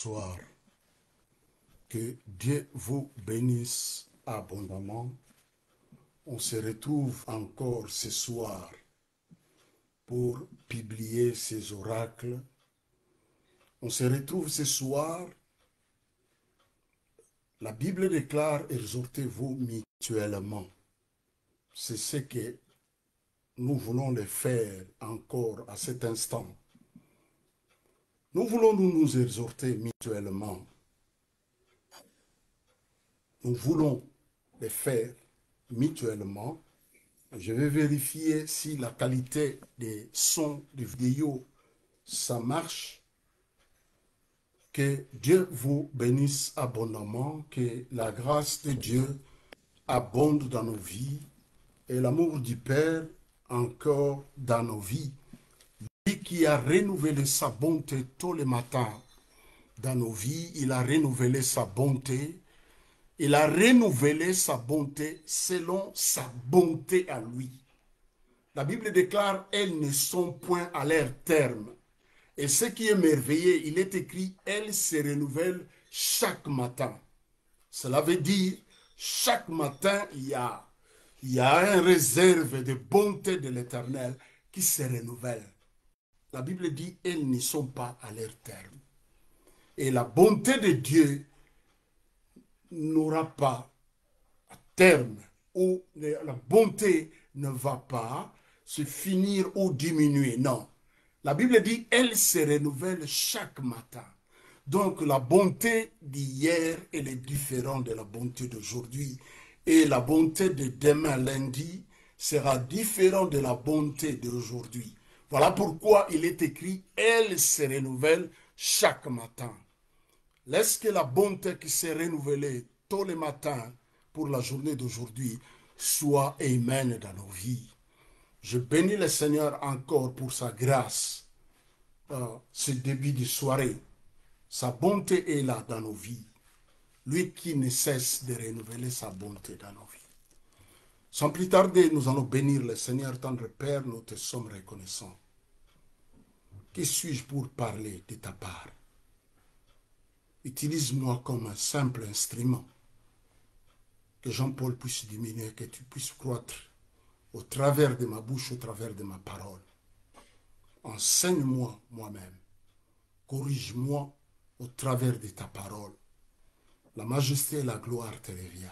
Soir. Que Dieu vous bénisse abondamment. On se retrouve encore ce soir pour publier ces oracles. On se retrouve ce soir. La Bible déclare: exhortez-vous mutuellement. C'est ce que nous voulons le faire encore à cet instant. Nous voulons nous exhorter mutuellement. Nous voulons le faire mutuellement. Je vais vérifier si la qualité des sons de vidéo, ça marche. Que Dieu vous bénisse abondamment, que la grâce de Dieu abonde dans nos vies et l'amour du Père encore dans nos vies. Lui qui a renouvelé sa bonté tous les matins dans nos vies, il a renouvelé sa bonté. Il a renouvelé sa bonté selon sa bonté à lui. La Bible déclare: elles ne sont point à leur terme. Et ce qui est merveilleux, il est écrit: elles se renouvellent chaque matin. Cela veut dire, chaque matin, il y a une réserve de bonté de l'Éternel qui se renouvelle. La Bible dit: elles ne sont pas à leur terme. Et la bonté de Dieu n'aura pas à terme, où la bonté ne va pas se finir ou diminuer. Non. La Bible dit: elle se renouvelle chaque matin. Donc la bonté d'hier, elle est différente de la bonté d'aujourd'hui. Et la bonté de demain lundi sera différente de la bonté d'aujourd'hui. Voilà pourquoi il est écrit: elle se renouvelle chaque matin. Laisse que la bonté qui s'est renouvelée tous les matins pour la journée d'aujourd'hui soit amen dans nos vies. Je bénis le Seigneur encore pour sa grâce, ce début de soirée. Sa bonté est là dans nos vies. Lui qui ne cesse de renouveler sa bonté dans nos vies. Sans plus tarder, nous allons bénir le Seigneur. Tendre Père, nous te sommes reconnaissants. Qui suis-je pour parler de ta part? Utilise-moi comme un simple instrument. Que Jean-Paul puisse diminuer, que tu puisses croître au travers de ma bouche, au travers de ma parole. Enseigne-moi moi-même. Corrige-moi au travers de ta parole. La majesté et la gloire te reviennent.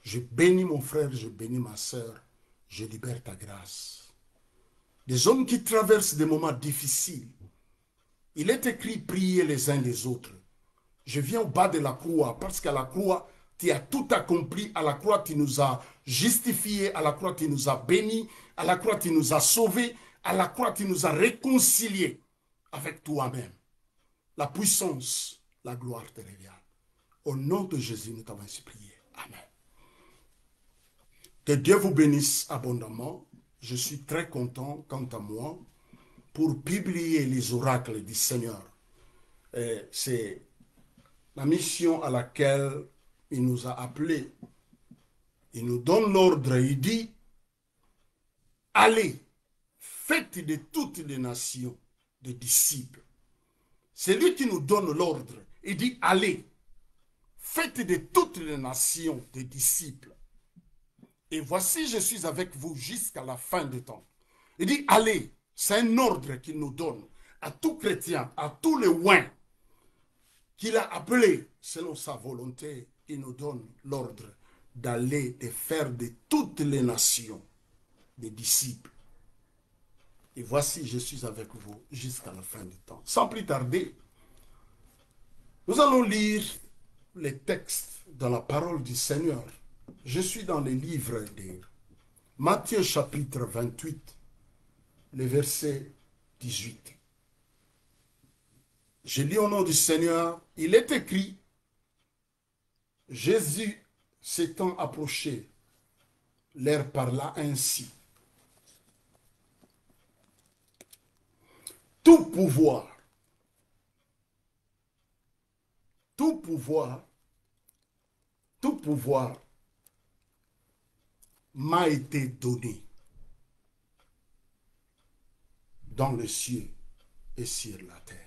Je bénis mon frère, je bénis ma sœur. Je libère ta grâce. Des hommes qui traversent des moments difficiles. Il est écrit: priez les uns les autres. Je viens au bas de la croix parce qu'à la croix, tu as tout accompli. À la croix, tu nous as justifiés. À la croix, tu nous as bénis. À la croix, tu nous as sauvés. À la croix, tu nous as réconciliés avec toi-même. La puissance, la gloire te revient. Au nom de Jésus, nous t'avons supplié. Amen. Que Dieu vous bénisse abondamment. Je suis très content, quant à moi, pour publier les oracles du Seigneur. C'est la mission à laquelle il nous a appelés. Il nous donne l'ordre, il dit: allez, faites de toutes les nations des disciples. C'est lui qui nous donne l'ordre. Il dit: allez, faites de toutes les nations des disciples. Et voici, je suis avec vous jusqu'à la fin des temps. Il dit: allez, c'est un ordre qu'il nous donne à tout chrétien, à tous les oins qu'il a appelés selon sa volonté. Il nous donne l'ordre d'aller, de faire de toutes les nations des disciples. Et voici, je suis avec vous jusqu'à la fin du temps. Sans plus tarder, nous allons lire les textes dans la parole du Seigneur. Je suis dans le livre de Matthieu chapitre 28, le verset 18. Je lis au nom du Seigneur. Il est écrit: Jésus s'étant approché, leur parla ainsi: tout pouvoir m'a été donné dans le ciel et sur la terre.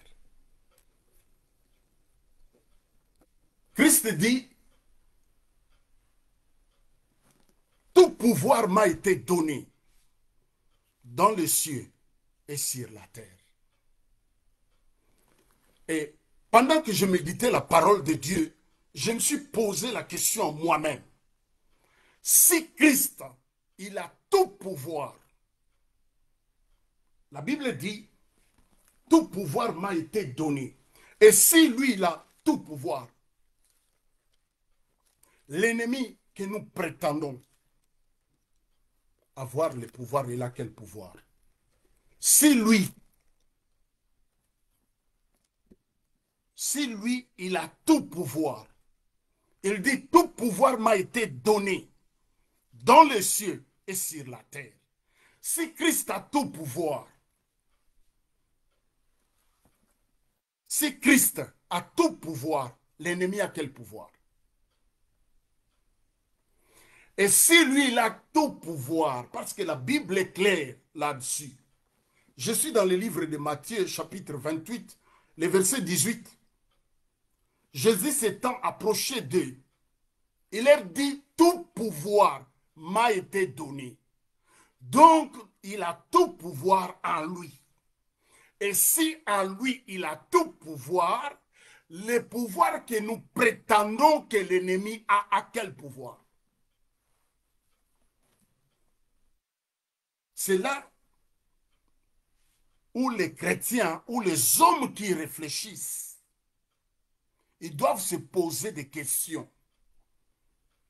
Christ dit, tout pouvoir m'a été donné dans les cieux et sur la terre. Et pendant que je méditais la parole de Dieu, je me suis posé la question moi-même. Si Christ, il a tout pouvoir, la Bible dit, tout pouvoir m'a été donné. Et si lui, il a tout pouvoir, l'ennemi que nous prétendons avoir le pouvoir, il a quel pouvoir? Si lui, il a tout pouvoir, il dit, tout pouvoir m'a été donné dans les cieux et sur la terre. Si Christ a tout pouvoir, si Christ a tout pouvoir, l'ennemi a quel pouvoir? Et si lui, il a tout pouvoir, parce que la Bible est claire là-dessus. Je suis dans le livre de Matthieu, chapitre 28, le verset 18. Jésus s'étant approché d'eux, il leur dit, tout pouvoir m'a été donné. Donc, il a tout pouvoir en lui. Et si en lui, il a tout pouvoir, le pouvoir que nous prétendons que l'ennemi a quel pouvoir? C'est là où les chrétiens, où les hommes qui réfléchissent, ils doivent se poser des questions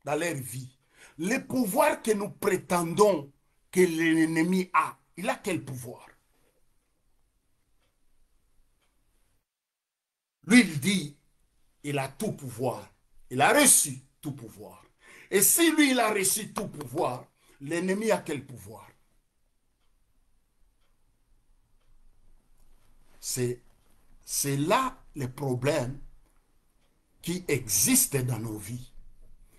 dans leur vie. Le pouvoir que nous prétendons que l'ennemi a, il a quel pouvoir? Lui, il dit, il a tout pouvoir. Il a reçu tout pouvoir. Et si lui, il a reçu tout pouvoir, l'ennemi a quel pouvoir? C'est là le problème qui existe dans nos vies.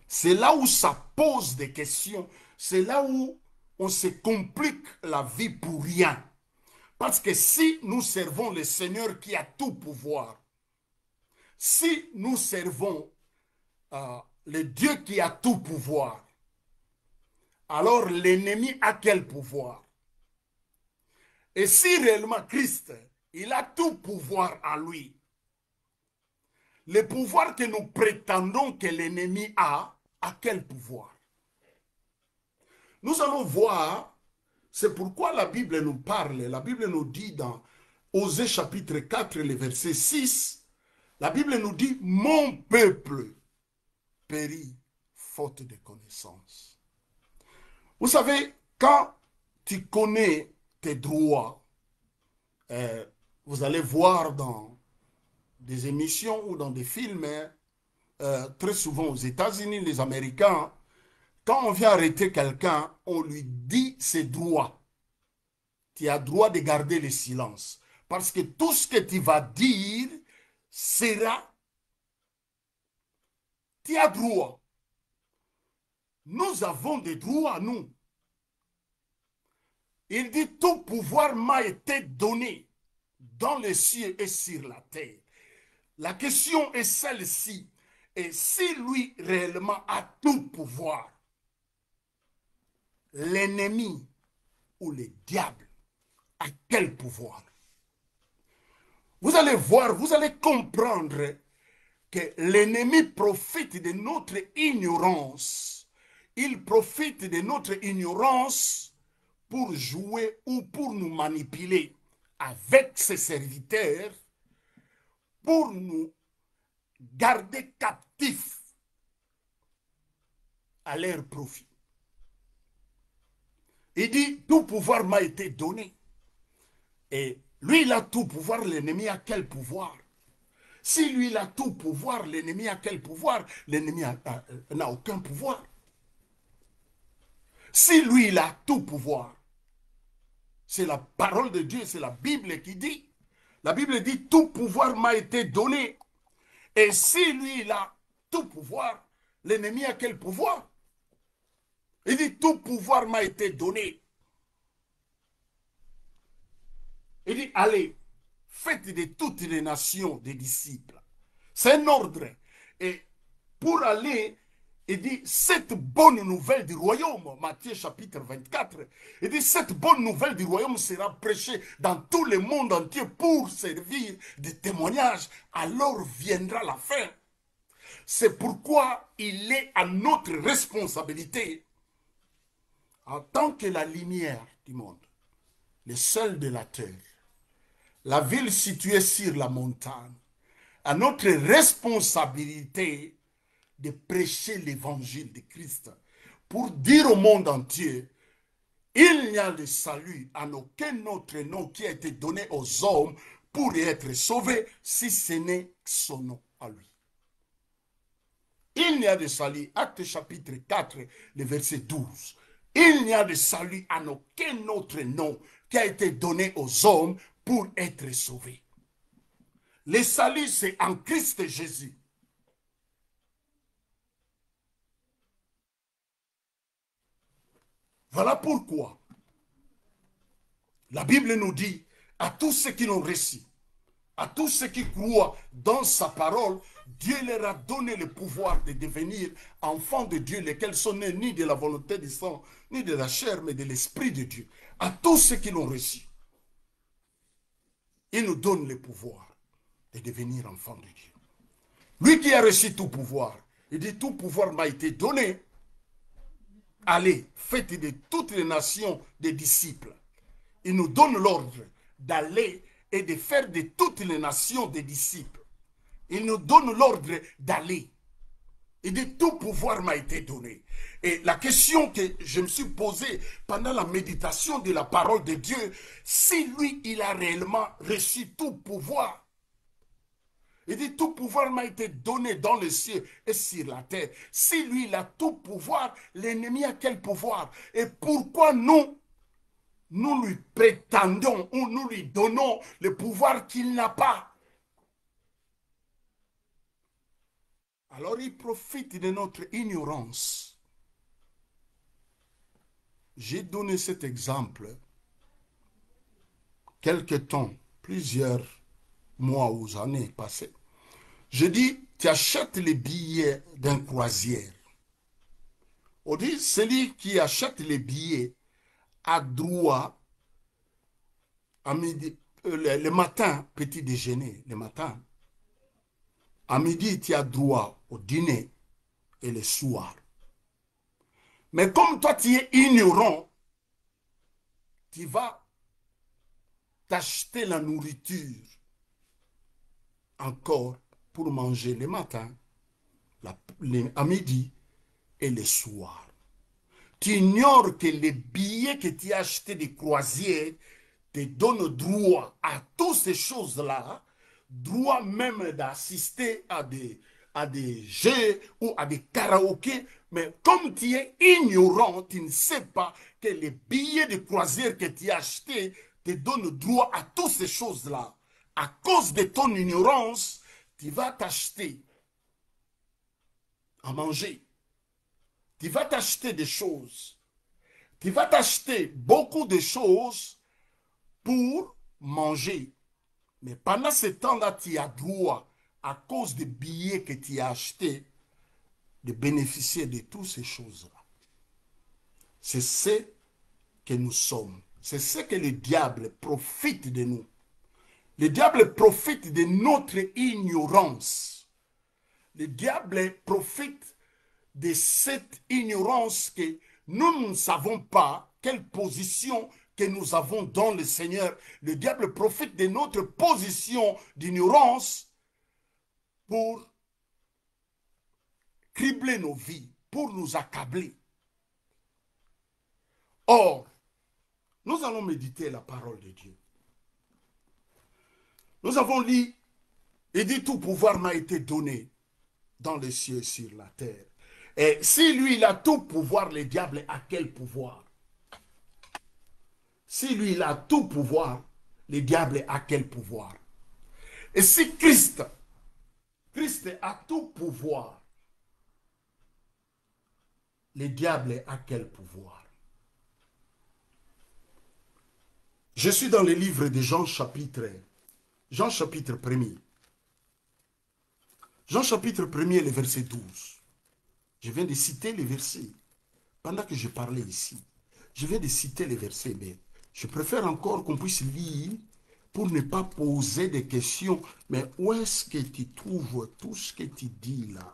C'est là où ça pose des questions. C'est là où on se complique la vie pour rien. Parce que si nous servons le Seigneur qui a tout pouvoir, si nous servons le Dieu qui a tout pouvoir, alors l'ennemi a quel pouvoir? Et si réellement Christ, il a tout pouvoir en lui, le pouvoir que nous prétendons que l'ennemi a quel pouvoir? Nous allons voir, c'est pourquoi la Bible nous parle, la Bible nous dit dans Osée chapitre 4, le verset 6, la Bible nous dit, mon peuple périt faute de connaissance. Vous savez, quand tu connais tes droits, vous allez voir dans des émissions ou dans des films, très souvent aux États-Unis, les Américains, quand on vient arrêter quelqu'un, on lui dit ses droits. Tu as droit de garder le silence. Parce que tout ce que tu vas dire sera... Tu as droit. Nous avons des droits, nous. Il dit, tout pouvoir m'a été donné dans les cieux et sur la terre. La question est celle-ci. Et si lui réellement a tout pouvoir, l'ennemi ou le diable a quel pouvoir? Vous allez voir, vous allez comprendre que l'ennemi profite de notre ignorance. Il profite de notre ignorance pour jouer ou pour nous manipuler avec ses serviteurs, pour nous garder captifs à leur profit. Il dit, tout pouvoir m'a été donné. Et lui, il a tout pouvoir, l'ennemi a quel pouvoir? Si lui, il a tout pouvoir, l'ennemi a quel pouvoir? L'ennemi n'a aucun pouvoir. Si lui, il a tout pouvoir, c'est la parole de Dieu, c'est la Bible qui dit. La Bible dit, tout pouvoir m'a été donné. Et si lui, il a tout pouvoir, l'ennemi a quel pouvoir? Il dit, tout pouvoir m'a été donné. Il dit, allez, faites de toutes les nations des disciples. C'est un ordre. Et pour aller, il dit, cette bonne nouvelle du royaume, Matthieu chapitre 24, il dit, cette bonne nouvelle du royaume sera prêchée dans tout le monde entier pour servir de témoignage, alors viendra la fin. C'est pourquoi il est à notre responsabilité, en tant que la lumière du monde, le sel de la terre, la ville située sur la montagne, à notre responsabilité de prêcher l'évangile de Christ pour dire au monde entier, il n'y a de salut en aucun autre nom qui a été donné aux hommes pour être sauvés, si ce n'est son nom à lui. Il n'y a de salut, Actes chapitre 4, le verset 12. Il n'y a de salut en aucun autre nom qui a été donné aux hommes pour être sauvés. Le salut, c'est en Christ Jésus. Voilà pourquoi la Bible nous dit à tous ceux qui l'ont reçu, à tous ceux qui croient dans sa parole, Dieu leur a donné le pouvoir de devenir enfants de Dieu, lesquels sont nés ni de la volonté du sang, ni de la chair, mais de l'Esprit de Dieu. À tous ceux qui l'ont reçu, il nous donne le pouvoir de devenir enfants de Dieu. Lui qui a reçu tout pouvoir, il dit tout pouvoir m'a été donné. Allez, faites de toutes les nations des disciples. Il nous donne l'ordre d'aller et de faire de toutes les nations des disciples. Il nous donne l'ordre d'aller. Il dit tout pouvoir m'a été donné. Et la question que je me suis posée pendant la méditation de la parole de Dieu, si lui, il a réellement reçu tout pouvoir, il dit tout pouvoir m'a été donné dans les cieux et sur la terre. Si lui, il a tout pouvoir, l'ennemi a quel pouvoir? Et pourquoi nous lui prétendons ou nous lui donnons le pouvoir qu'il n'a pas? Alors il profite de notre ignorance. J'ai donné cet exemple quelque temps, plusieurs mois ou années passées. Je dis, tu achètes les billets d'un croisière. On dit, celui qui achète les billets a droit à midi, le matin, petit déjeuner, le matin. À midi, tu as droit au dîner et le soir. Mais comme toi, tu es ignorant, tu vas t'acheter la nourriture encore pour manger le matin, à midi et le soir. Tu ignores que les billets que tu as achetés de croisière te donnent droit à toutes ces choses-là, droit même d'assister à des jeux ou à des karaokés. Mais comme tu es ignorant, tu ne sais pas que les billets de croisière que tu as achetés te donnent droit à toutes ces choses-là. À cause de ton ignorance, tu vas t'acheter à manger. Tu vas t'acheter des choses. Tu vas t'acheter beaucoup de choses pour manger. Mais pendant ce temps-là, tu as droit, à cause des billets que tu as achetés, de bénéficier de toutes ces choses-là. C'est ce que nous sommes. C'est ce que le diable profite de nous. Le diable profite de notre ignorance. Le diable profite de cette ignorance que nous ne savons pas quelle position que nous avons dans le Seigneur. Le diable profite de notre position d'ignorance pour cribler nos vies, pour nous accabler. Or, nous allons méditer la parole de Dieu. Nous avons lu, il dit tout pouvoir m'a été donné dans les cieux et sur la terre. Et si lui, il a tout pouvoir, le diable a quel pouvoir? Si lui, il a tout pouvoir, le diable a quel pouvoir? Et si Christ a tout pouvoir, le diable a quel pouvoir? Je suis dans le livre de Jean chapitre 1er. Jean chapitre 1er, le verset 12. Je viens de citer les versets pendant que je parlais ici. Je viens de citer les versets, mais je préfère encore qu'on puisse lire pour ne pas poser des questions. Mais où est-ce que tu trouves tout ce que tu dis là?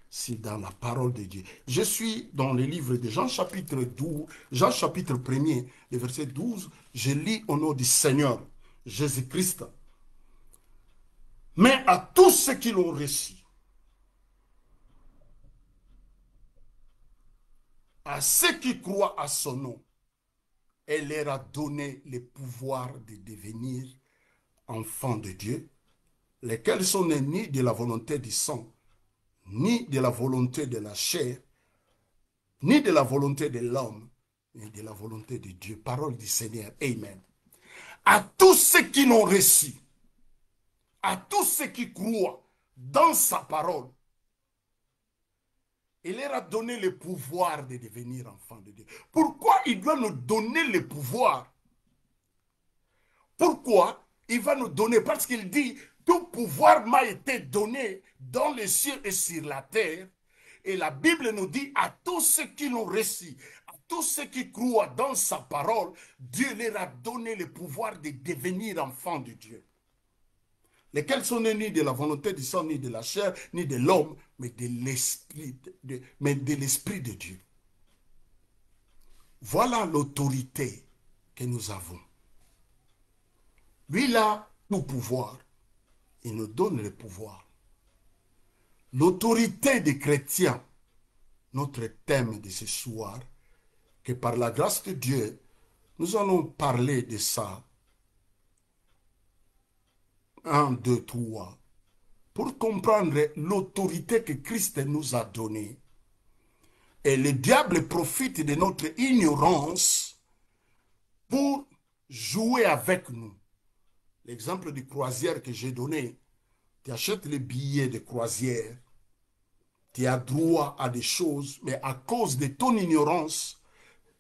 C'est dans la parole de Dieu. Je suis dans le livre de Jean chapitre 12, Jean chapitre 1er, le verset 12. Je lis au nom du Seigneur Jésus-Christ. Mais à tous ceux qui l'ont reçu, à ceux qui croient à son nom, elle leur a donné le pouvoir de devenir enfants de Dieu, lesquels sont nés ni de la volonté du sang, ni de la volonté de la chair, ni de la volonté de l'homme, ni de la volonté de Dieu. Parole du Seigneur. Amen. À tous ceux qui l'ont reçu, à tous ceux qui croient dans sa parole, il leur a donné le pouvoir de devenir enfants de Dieu. Pourquoi il doit nous donner le pouvoir? Pourquoi il va nous donner? Parce qu'il dit, tout pouvoir m'a été donné dans les cieux et sur la terre. Et la Bible nous dit, à tous ceux qui l'ont reçu, à tous ceux qui croient dans sa parole, Dieu leur a donné le pouvoir de devenir enfants de Dieu. Lesquels sont nés ni de la volonté du sang, ni de la chair, ni de l'homme, mais de l'esprit de Dieu. Voilà l'autorité que nous avons. Lui, il a tout pouvoir. Il nous donne le pouvoir. L'autorité des chrétiens, notre thème de ce soir, que par la grâce de Dieu, nous allons parler de ça. 1, 2, 3. Pour comprendre l'autorité que Christ nous a donnée. Et le diable profite de notre ignorance pour jouer avec nous. L'exemple de croisière que j'ai donné, tu achètes les billets de croisière, tu as droit à des choses, mais à cause de ton ignorance,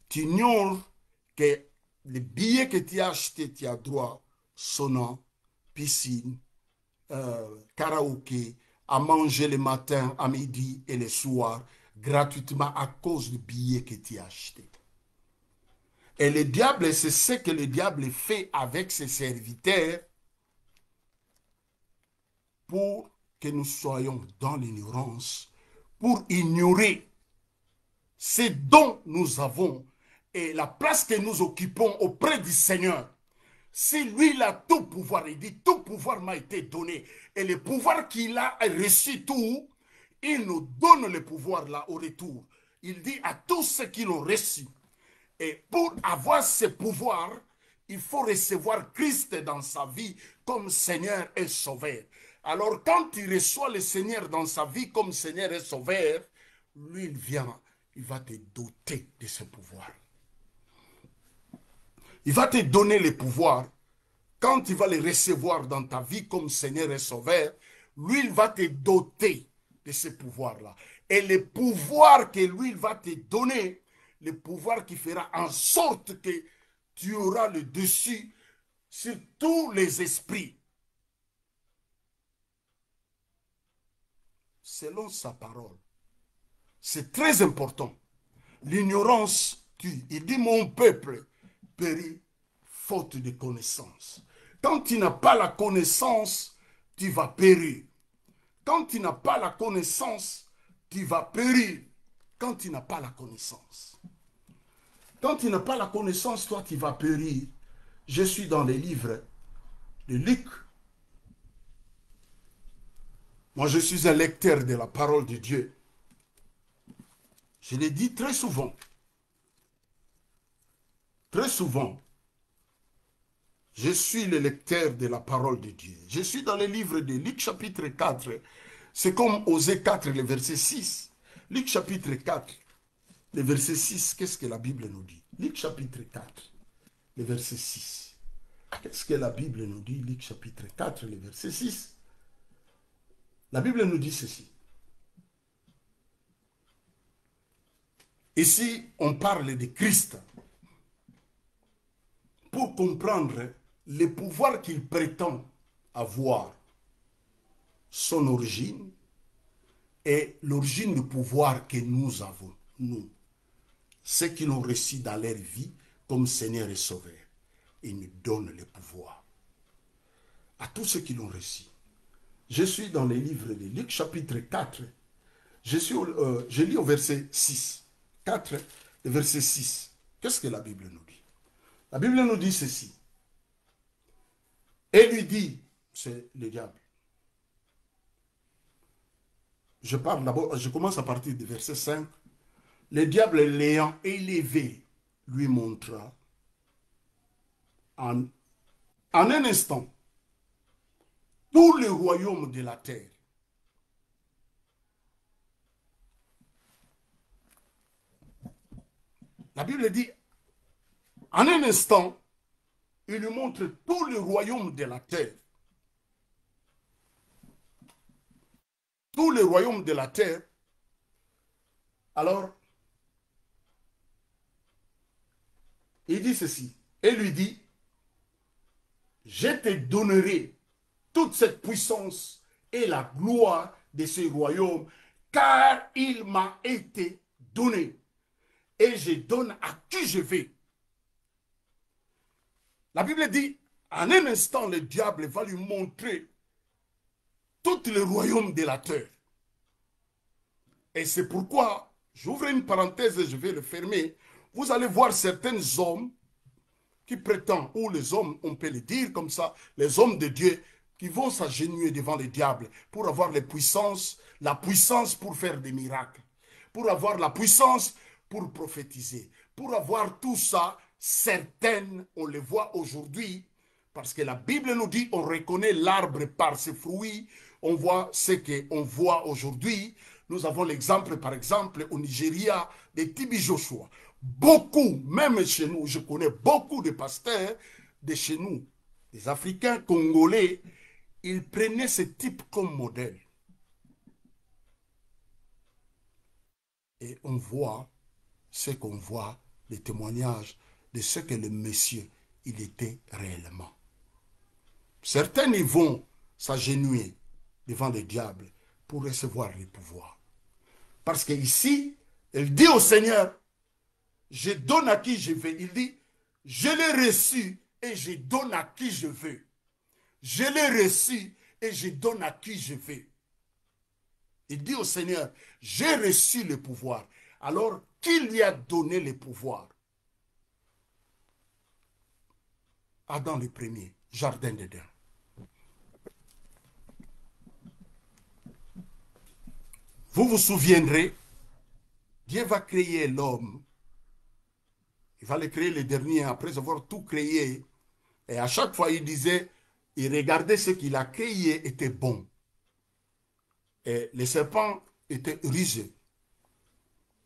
tu ignores que les billets que tu as achetés, tu as droit sauna, piscine, karaoké, à manger le matin, à midi et le soir, gratuitement à cause du billet que tu as acheté. Et le diable, c'est ce que le diable fait avec ses serviteurs pour que nous soyons dans l'ignorance, pour ignorer ce dont nous avons et la place que nous occupons auprès du Seigneur. Si lui, il a tout pouvoir, il dit, tout pouvoir m'a été donné. Et le pouvoir qu'il a reçu tout, il nous donne le pouvoir là au retour. Il dit à tous ceux qui l'ont reçu. Et pour avoir ce pouvoir, il faut recevoir Christ dans sa vie comme Seigneur et Sauveur. Alors quand tu reçois le Seigneur dans sa vie comme Seigneur et Sauveur, lui, il vient, il va te doter de ce pouvoir. Il va te donner le pouvoir. Quand tu vas le recevoir dans ta vie comme Seigneur et Sauveur, lui, il va te doter de ce pouvoir-là. Et le pouvoir que lui, il va te donner, le pouvoir qui fera en sorte que tu auras le dessus sur tous les esprits. Selon sa parole. C'est très important. L'ignorance tue. Il dit, mon peuple périt faute de connaissance. Quand tu n'as pas la connaissance, tu vas périr. Quand tu n'as pas la connaissance, tu vas périr. Quand tu n'as pas la connaissance. Quand tu n'as pas la connaissance, toi, tu vas périr. Je suis dans les livres de Luc. Moi, je suis un lecteur de la parole de Dieu. Je l'ai dit très souvent. Très souvent. Je suis le lecteur de la parole de Dieu. Je suis dans le livre de Luc chapitre 4. C'est comme Osée 4, le verset 6. Luc chapitre 4, le verset 6. Qu'est-ce que la Bible nous dit? Luc chapitre 4, le verset 6. Qu'est-ce que la Bible nous dit? Luc chapitre 4, le verset 6. La Bible nous dit ceci. Ici, on parle de Christ. Pour comprendre le pouvoir qu'il prétend avoir, son origine, est l'origine du pouvoir que nous avons, nous, ceux qui l'ont reçu dans leur vie comme Seigneur et Sauveur. Il nous donne le pouvoir à tous ceux qui l'ont reçu. Je suis dans les livres de Luc chapitre 4. Je lis au verset 6. 4, le verset 6. Qu'est-ce que la Bible nous dit? La Bible nous dit ceci. Et lui dit, c'est le diable. Je parle d'abord, je commence à partir du verset 5. Le diable l'ayant élevé, lui montra en un instant tout le royaume de la terre. La Bible dit, en un instant, il lui montre tout le royaume de la terre. Tout le royaume de la terre. Alors, il dit ceci, et lui dit, je te donnerai toute cette puissance et la gloire de ce royaume, car il m'a été donné, et je donne à qui je veux. La Bible dit, en un instant, le diable va lui montrer tout le royaume de la terre. Et c'est pourquoi, j'ouvre une parenthèse et je vais le fermer, vous allez voir certains hommes qui prétendent, ou les hommes, on peut le dire comme ça, les hommes de Dieu, qui vont s'agenouiller devant le diable pour avoir la puissance pour faire des miracles, pour avoir la puissance pour prophétiser, pour avoir tout ça. Certaines, on les voit aujourd'hui, parce que la Bible nous dit, on reconnaît l'arbre par ses fruits, on voit ce qu'on voit aujourd'hui. Nous avons l'exemple, par exemple, au Nigeria, de Tibi Joshua. Beaucoup, même chez nous, je connais beaucoup de pasteurs de chez nous, des Africains congolais, ils prenaient ce type comme modèle. Et on voit ce qu'on voit, les témoignages de ce que le monsieur, il était réellement. Certains y vont s'agenouiller devant le diable pour recevoir le pouvoir. Parce qu'ici, il dit au Seigneur, je donne à qui je veux. Il dit, je l'ai reçu et je donne à qui je veux. Je l'ai reçu et je donne à qui je veux. Il dit au Seigneur, j'ai reçu le pouvoir. Alors, qui lui a donné le pouvoir? Adam le premier, jardin d'Éden. Vous vous souviendrez, Dieu va créer l'homme. Il va le créer le dernier après avoir tout créé. Et à chaque fois, il disait, il regardait ce qu'il a créé était bon. Et le serpent était rusé.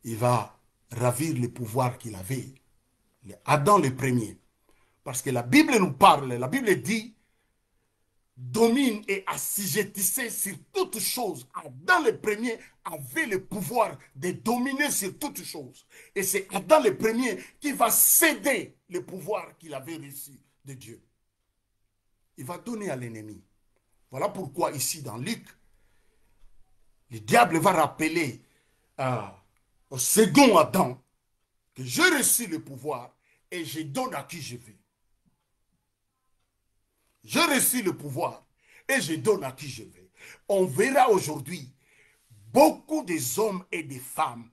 Il va ravir le pouvoir qu'il avait. Adam le premier. Parce que la Bible nous parle, la Bible dit, domine et assujettissez sur toutes choses. Adam le premier avait le pouvoir de dominer sur toutes choses. Et c'est Adam le premier qui va céder le pouvoir qu'il avait reçu de Dieu. Il va donner à l'ennemi. Voilà pourquoi ici dans Luc, le diable va rappeler au second Adam que j'ai reçu le pouvoir et je donne à qui je veux. J'ai reçu le pouvoir et je donne à qui je veux. On verra aujourd'hui beaucoup des hommes et des femmes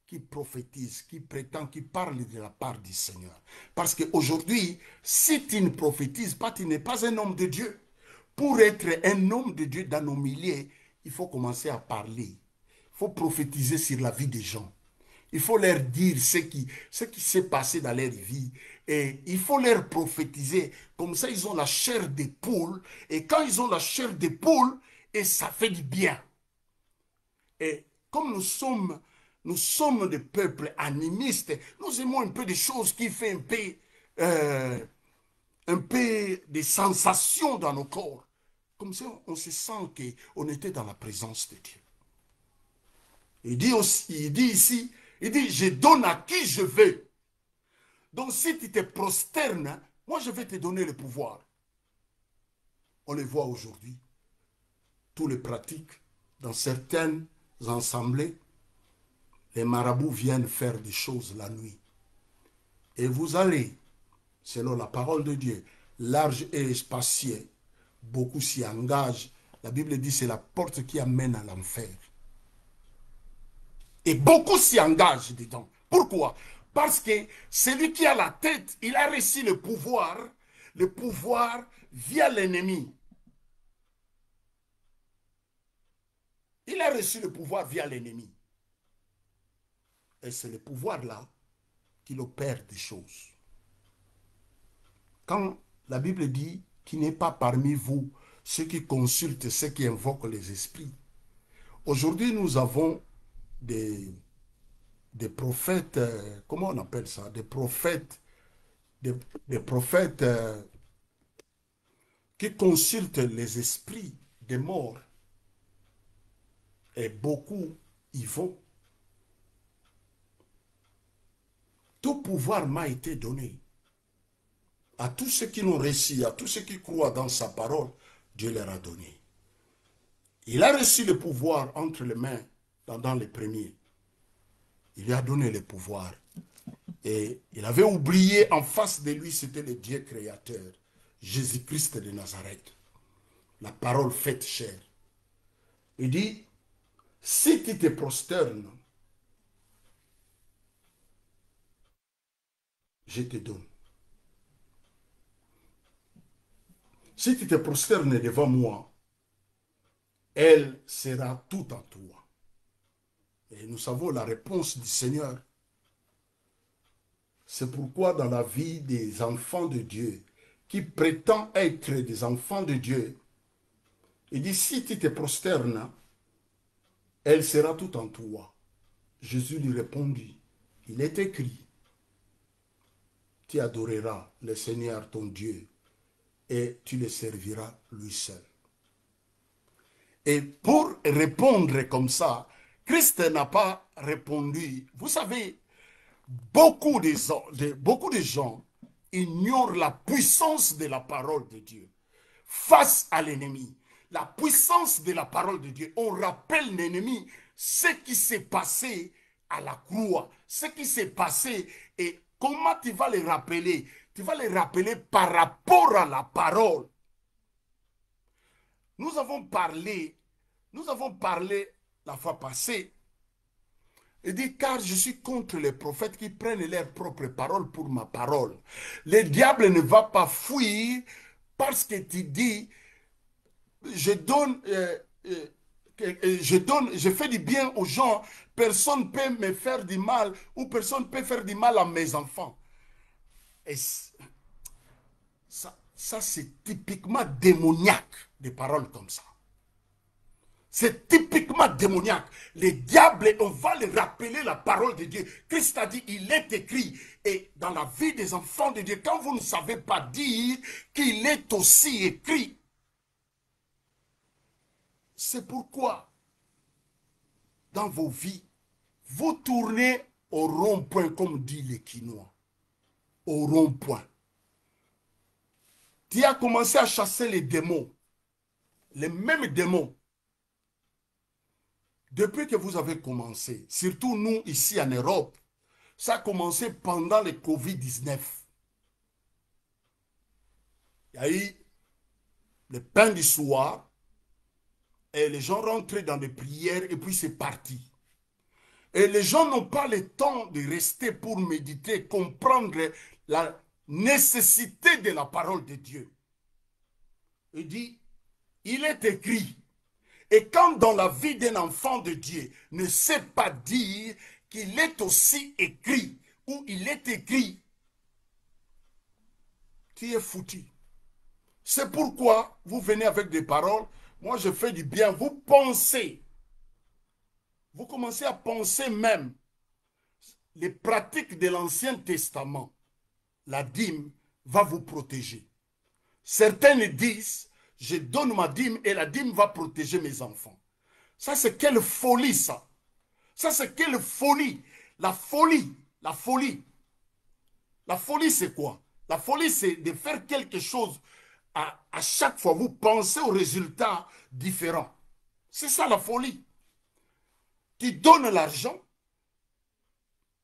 qui prophétisent, qui prétendent, qui parlent de la part du Seigneur. Parce qu'aujourd'hui, si tu ne prophétises pas, tu n'es pas un homme de Dieu. Pour être un homme de Dieu dans nos milieux, il faut commencer à parler. Il faut prophétiser sur la vie des gens. Il faut leur dire ce qui s'est passé dans leur vie. Et il faut leur prophétiser. Comme ça, ils ont la chair des poules. Et quand ils ont la chair des poules, et ça fait du bien. Et comme nous sommes des peuples animistes, nous aimons un peu des choses qui font un peu des sensations dans nos corps. Comme ça, on se sent qu'on était dans la présence de Dieu. Il dit ici, il dit, je donne à qui je veux. Donc si tu te prosternes, moi je vais te donner le pouvoir. On le voit aujourd'hui. Tous les pratiques dans certaines assemblées, les marabouts viennent faire des choses la nuit. Et vous allez, selon la parole de Dieu, large et spacieux, beaucoup s'y engagent. La Bible dit que c'est la porte qui amène à l'enfer. Et beaucoup s'y engagent dedans. Pourquoi? Parce que celui qui a la tête, il a reçu le pouvoir via l'ennemi. Il a reçu le pouvoir via l'ennemi. Et c'est le pouvoir-là qu'il opère des choses. Quand la Bible dit qu'il n'est pas parmi vous ceux qui consultent, ceux qui invoquent les esprits. Aujourd'hui, nous avons des prophètes, comment on appelle ça? Des prophètes qui consultent les esprits des morts. Et beaucoup y vont. Tout pouvoir m'a été donné. À tous ceux qui l'ont reçu, à tous ceux qui croient dans sa parole, Dieu leur a donné. Il a reçu le pouvoir entre les mains dans les premiers. Il lui a donné le pouvoir. Et il avait oublié en face de lui, c'était le Dieu créateur, Jésus-Christ de Nazareth. La parole faite chair. Il dit, si tu te prosternes, je te donne. Si tu te prosternes devant moi, elle sera tout en toi. Et nous savons la réponse du Seigneur. C'est pourquoi dans la vie des enfants de Dieu, qui prétendent être des enfants de Dieu, il dit, si tu te prosternes, elle sera tout en toi. Jésus lui répondit, il est écrit, tu adoreras le Seigneur ton Dieu et tu le serviras lui seul. Et pour répondre comme ça, Christ n'a pas répondu. Vous savez, beaucoup de gens ignorent la puissance de la parole de Dieu face à l'ennemi. La puissance de la parole de Dieu. On rappelle l'ennemi ce qui s'est passé à la croix, ce qui s'est passé et comment tu vas les rappeler? Tu vas les rappeler par rapport à la parole. Nous avons parlé la fois passée. Il dit, car je suis contre les prophètes qui prennent leurs propres paroles pour ma parole. Le diable ne va pas fuir parce que tu dis, je fais du bien aux gens, personne ne peut me faire du mal ou personne ne peut faire du mal à mes enfants. Et ça c'est typiquement démoniaque, des paroles comme ça. C'est typiquement démoniaque. Les diables, on va les rappeler la parole de Dieu. Christ a dit, il est écrit. Et dans la vie des enfants de Dieu, quand vous ne savez pas dire qu'il est aussi écrit, c'est pourquoi, dans vos vies, vous tournez au rond-point, comme dit les Quinois. Au rond-point. Tu as commencé à chasser les démons. Les mêmes démons. Depuis que vous avez commencé, surtout nous ici en Europe, ça a commencé pendant le Covid-19. Il y a eu le pain du soir et les gens rentraient dans des prières et puis c'est parti. Et les gens n'ont pas le temps de rester pour méditer, comprendre la nécessité de la parole de Dieu. Il dit, il est écrit. Et quand dans la vie d'un enfant de Dieu ne sait pas dire qu'il est aussi écrit ou il est écrit, tu es foutu. C'est pourquoi vous venez avec des paroles, moi je fais du bien, vous pensez, vous commencez à penser même les pratiques de l'Ancien Testament. La dîme va vous protéger. Certains disent, je donne ma dîme et la dîme va protéger mes enfants. Ça, c'est quelle folie, ça. Ça, c'est quelle folie. La folie, la folie. La folie, c'est quoi? La folie, c'est de faire quelque chose à chaque fois. Vous pensez aux résultats différents. C'est ça la folie. Tu donnes l'argent,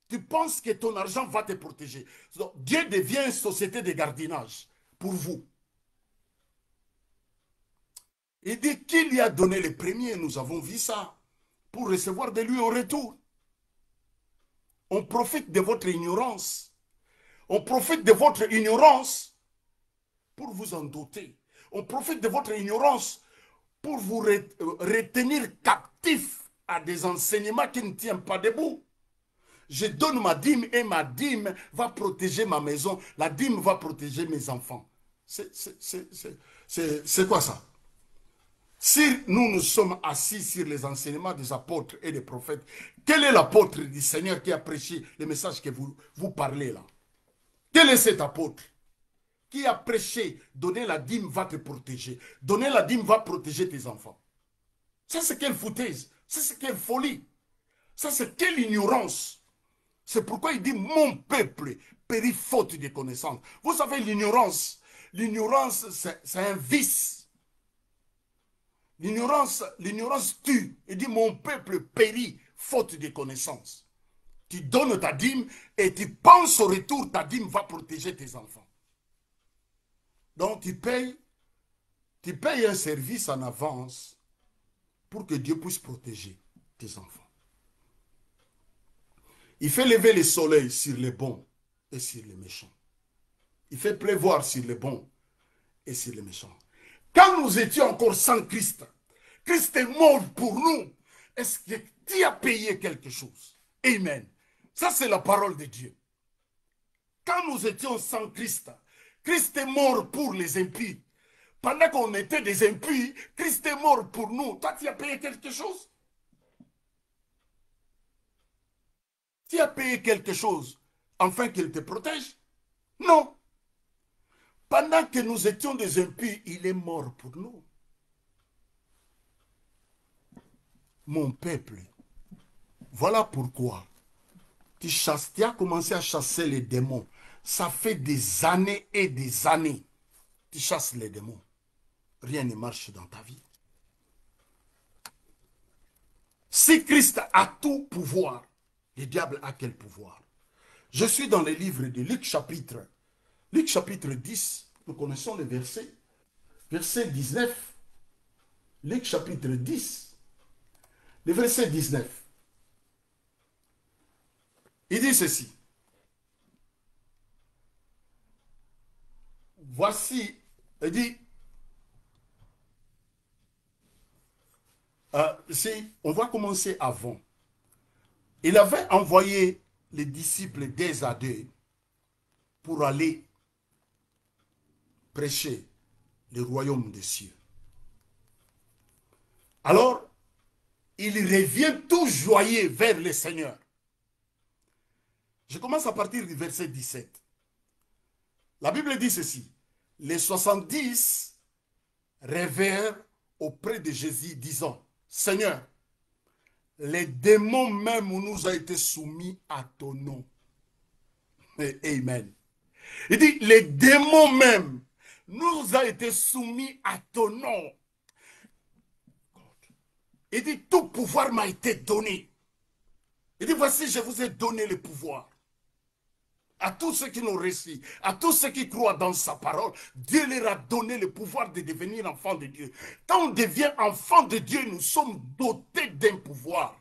tu penses que ton argent va te protéger. Donc, Dieu devient une société de gardiennage pour vous. Il dit qu'il y a donné les premiers, nous avons vu ça, pour recevoir de lui au retour. On profite de votre ignorance. On profite de votre ignorance pour vous en doter. On profite de votre ignorance pour vous retenir captif à des enseignements qui ne tiennent pas debout. Je donne ma dîme et ma dîme va protéger ma maison. La dîme va protéger mes enfants. C'est quoi ça? Si nous sommes assis sur les enseignements des apôtres et des prophètes, quel est l'apôtre du Seigneur qui a prêché le message que vous parlez là? Quel est cet apôtre qui a prêché, donner la dîme va te protéger, donner la dîme va protéger tes enfants? Ça c'est quelle foutaise, ça c'est quelle folie, ça c'est quelle ignorance. C'est pourquoi il dit mon peuple périt faute de connaissance. Vous savez l'ignorance c'est un vice. L'ignorance tue. Il dit mon peuple périt faute de connaissance. Tu donnes ta dîme et tu penses au retour, ta dîme va protéger tes enfants. Donc tu payes un service en avance pour que Dieu puisse protéger tes enfants. Il fait lever le soleil sur les bons et sur les méchants. Il fait pleuvoir sur les bons et sur les méchants. Quand nous étions encore sans Christ, Christ est mort pour nous. Est-ce que tu as payé quelque chose? Amen. Ça, c'est la parole de Dieu. Quand nous étions sans Christ, Christ est mort pour les impies. Pendant qu'on était des impies, Christ est mort pour nous. Toi, tu as payé quelque chose? Tu as payé quelque chose afin qu'il te protège? Non. Pendant que nous étions des impies, il est mort pour nous. Mon peuple, voilà pourquoi tu as commencé à chasser les démons. Ça fait des années et des années. Tu chasses les démons. Rien ne marche dans ta vie. Si Christ a tout pouvoir, le diable a quel pouvoir? Je suis dans le livre de Luc chapitre 10. Nous connaissons le verset. Verset 19. Luc chapitre 10. Le verset 19. Il dit ceci. Voici, il dit, on va commencer avant. Il avait envoyé les disciples deux à deux pour aller prêcher le royaume des cieux. Alors, il revient tout joyeux vers le Seigneur. Je commence à partir du verset 17. La Bible dit ceci. Les 70 rêvèrent auprès de Jésus, disant, Seigneur, les démons même nous ont été soumis à ton nom. Amen. Il dit, les démons même nous ont été soumis à ton nom. Il dit, tout pouvoir m'a été donné. Il dit, voici, je vous ai donné le pouvoir. À tous ceux qui l'ont reçu, à tous ceux qui croient dans sa parole, Dieu leur a donné le pouvoir de devenir enfants de Dieu. Quand on devient enfant de Dieu, nous sommes dotés d'un pouvoir.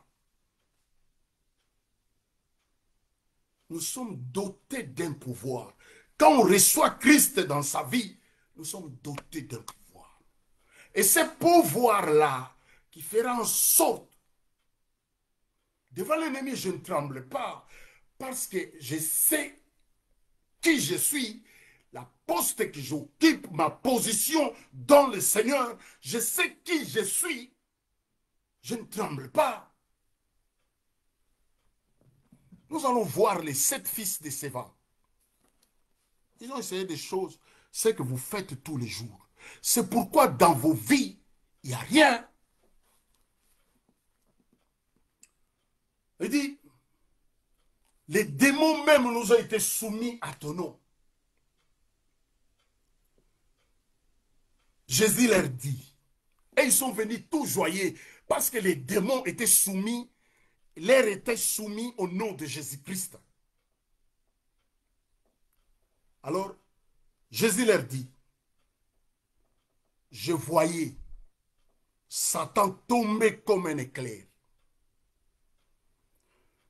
Nous sommes dotés d'un pouvoir. Quand on reçoit Christ dans sa vie, nous sommes dotés d'un pouvoir. Et ce pouvoir-là, qui fera en sorte, devant l'ennemi, je ne tremble pas, parce que je sais qui je suis, la poste que j'occupe, ma position dans le Seigneur, je sais qui je suis, je ne tremble pas. Nous allons voir les 7 fils de Séva. Ils ont essayé des choses, c'est que vous faites tous les jours. C'est pourquoi dans vos vies, il n'y a rien. Il dit, les démons même nous ont été soumis à ton nom. Jésus leur dit, et ils sont venus tout joyeux. Parce que les démons étaient soumis, l'air était soumis au nom de Jésus-Christ. Alors, Jésus leur dit, je voyais Satan tomber comme un éclair.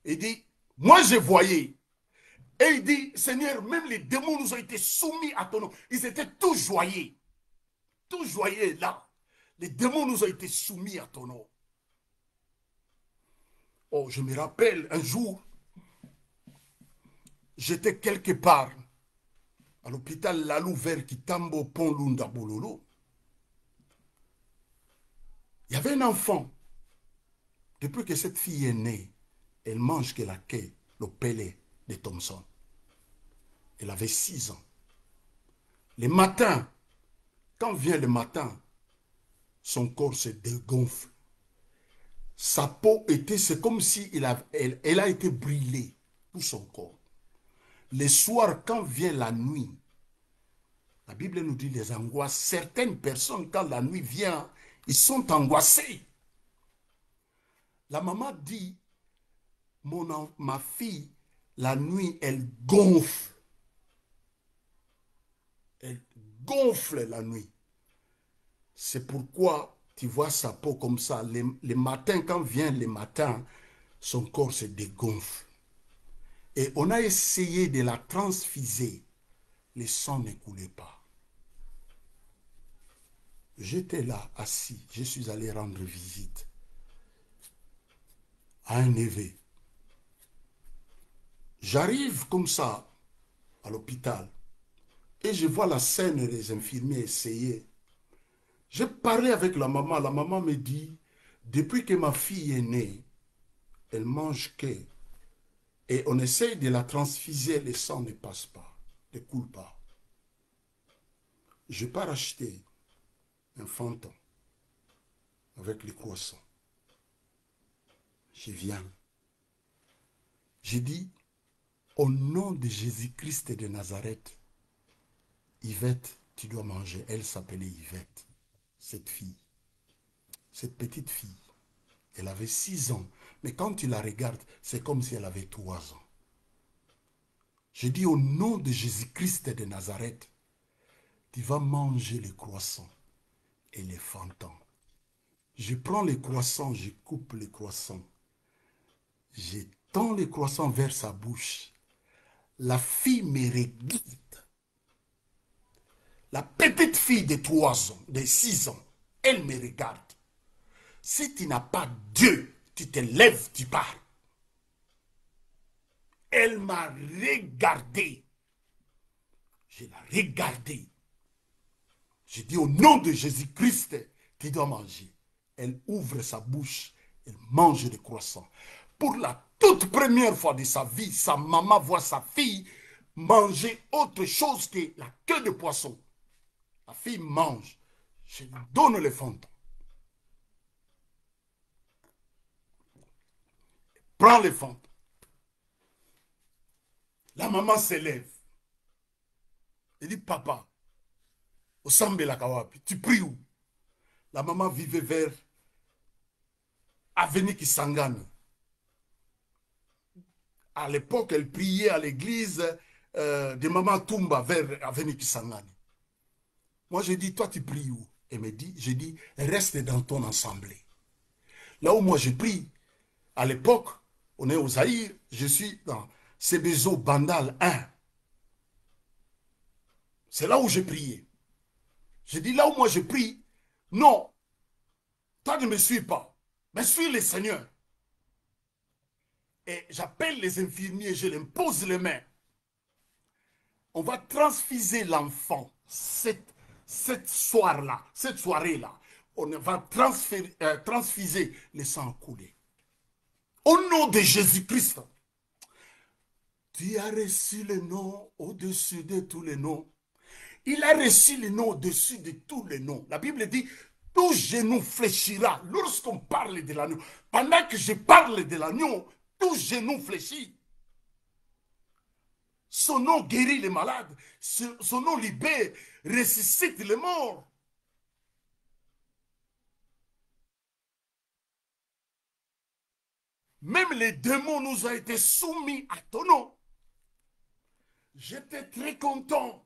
Il dit, moi je voyais. Et il dit, Seigneur, même les démons nous ont été soumis à ton nom. Ils étaient tous joyeux. Tous joyeux là. Les démons nous ont été soumis à ton nom. Oh, je me rappelle un jour, j'étais quelque part à l'hôpital Lalou vers Kitambo, Pont Lunda Bololo. Il y avait un enfant. Depuis que cette fille est née, elle mange que la quai, le pelé de Thompson. Elle avait 6 ans. Le matin, quand vient le matin, son corps se dégonfle. Sa peau était, c'est comme si elle a été brûlée, tout son corps. Le soir, quand vient la nuit, la Bible nous dit les angoisses. Certaines personnes, quand la nuit vient, ils sont angoissés. La maman dit, ma fille, la nuit, elle gonfle. Elle gonfle la nuit. C'est pourquoi tu vois sa peau comme ça. Les matins, quand vient le matin, son corps se dégonfle. Et on a essayé de la transfuser. Le sang ne coulait pas. J'étais là, assis. Je suis allé rendre visite à un neveu. J'arrive comme ça à l'hôpital et je vois la scène des infirmiers essayer. J'ai parlé avec la maman me dit, depuis que ma fille est née, elle mange que, et on essaye de la transfuser, le sang ne passe pas, ne coule pas. Je pars acheter un fantôme avec les croissants. Je viens. J'ai dit, au nom de Jésus-Christ de Nazareth, Yvette, tu dois manger. Elle s'appelait Yvette, cette fille, cette petite fille. Elle avait 6 ans. Mais quand tu la regardes, c'est comme si elle avait 3 ans. Je dis au nom de Jésus-Christ de Nazareth, tu vas manger les croissants et les fantômes. Je prends les croissants, je coupe les croissants. Je tends les croissants vers sa bouche. La fille me regarde. La petite fille de 3 ans, de 6 ans, elle me regarde. Si tu n'as pas Dieu, tu te lèves, tu pars. Elle m'a regardé. Je l'ai regardée. J'ai dit au nom de Jésus-Christ, tu dois manger. Elle ouvre sa bouche, elle mange des croissants. Pour la toute première fois de sa vie, sa maman voit sa fille manger autre chose que la queue de poisson. La fille mange. Je lui donne le fantôme. Prends le fantôme. La maman se lève. Elle dit, papa, au Sambe la Kawapi, tu pries où? La maman vivait vers Avenue Kisangani. À l'époque, elle priait à l'église de Maman Toumba vers Avenue Kisangani. Moi, je dis, toi, tu pries où? Elle me dit, je dis, reste dans ton assemblée. Là où moi, je prie, à l'époque, on est au Zaïre, je suis dans Sébezo Bandal 1. C'est là où j'ai prié. Je dis, là où moi, je prie, non, toi ne me suis pas, mais suis le Seigneur. Et j'appelle les infirmiers, je leur pose les mains. On va transfuser l'enfant cette soirée-là. On va transfuser le sang coulé. Au nom de Jésus-Christ, tu as reçu le nom au-dessus de tous les noms. Il a reçu le nom au-dessus de tous les noms. La Bible dit, tout genou fléchira lorsqu'on parle de l'agneau. Pendant que je parle de l'agneau, tout genou fléchit. Son nom guérit les malades. Son nom libère, ressuscite les morts. Même les démons nous ont été soumis à ton nom. J'étais très content.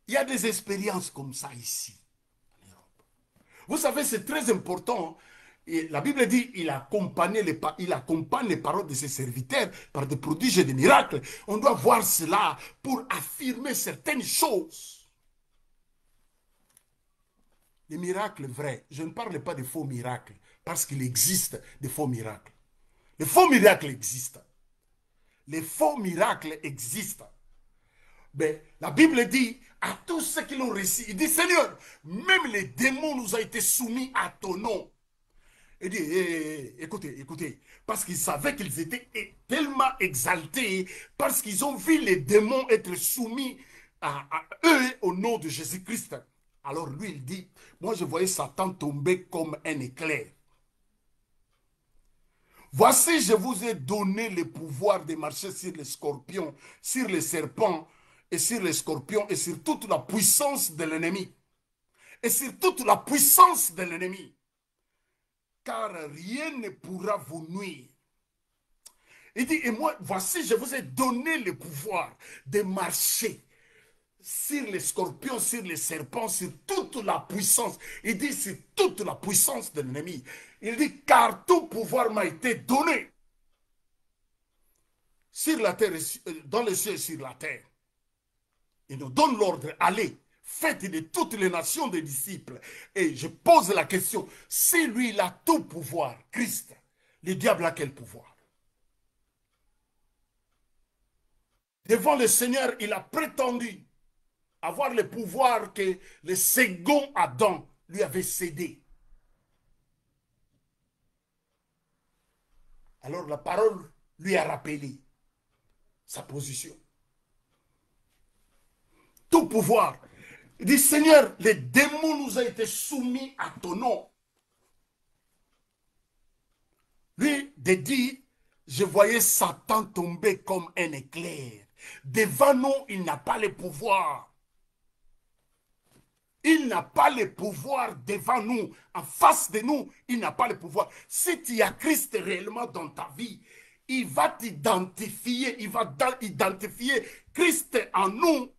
Il y a des expériences comme ça ici. Vous savez, c'est très important. Et la Bible dit il accompagne les paroles de ses serviteurs par des prodiges et des miracles. On doit voir cela pour affirmer certaines choses. Les miracles vrais. Je ne parle pas de faux miracles, parce qu'il existe des faux miracles. Les faux miracles existent. Les faux miracles existent. Mais la Bible dit à tous ceux qui l'ont reçu, il dit Seigneur, même les démons nous ont été soumis à ton nom. Il dit, écoutez, écoutez, parce qu'ils savaient qu'ils étaient tellement exaltés, parce qu'ils ont vu les démons être soumis à eux au nom de Jésus-Christ. Alors lui, il dit, moi je voyais Satan tomber comme un éclair. Voici, je vous ai donné le pouvoir de marcher sur les scorpions, sur les serpents, et sur les scorpions, et sur toute la puissance de l'ennemi. Et sur toute la puissance de l'ennemi. Car rien ne pourra vous nuire. Il dit, et moi, voici, je vous ai donné le pouvoir de marcher sur les scorpions, sur les serpents, sur toute la puissance. Il dit, sur toute la puissance de l'ennemi. Il dit, car tout pouvoir m'a été donné sur la terre, dans les cieux et sur la terre. Il nous donne l'ordre, allez, faites de toutes les nations des disciples. Et je pose la question, si lui, il a tout pouvoir, Christ, le diable a quel pouvoir? Devant le Seigneur, il a prétendu avoir le pouvoir que le second Adam lui avait cédé. Alors la parole lui a rappelé sa position. Tout pouvoir. Il dit, Seigneur, les démons nous ont été soumis à ton nom. Lui, de dire, je voyais Satan tomber comme un éclair. Devant nous, il n'a pas le pouvoir. Il n'a pas le pouvoir devant nous. En face de nous, il n'a pas le pouvoir. Si tu as Christ réellement dans ta vie, il va t'identifier, il va identifier Christ en nous.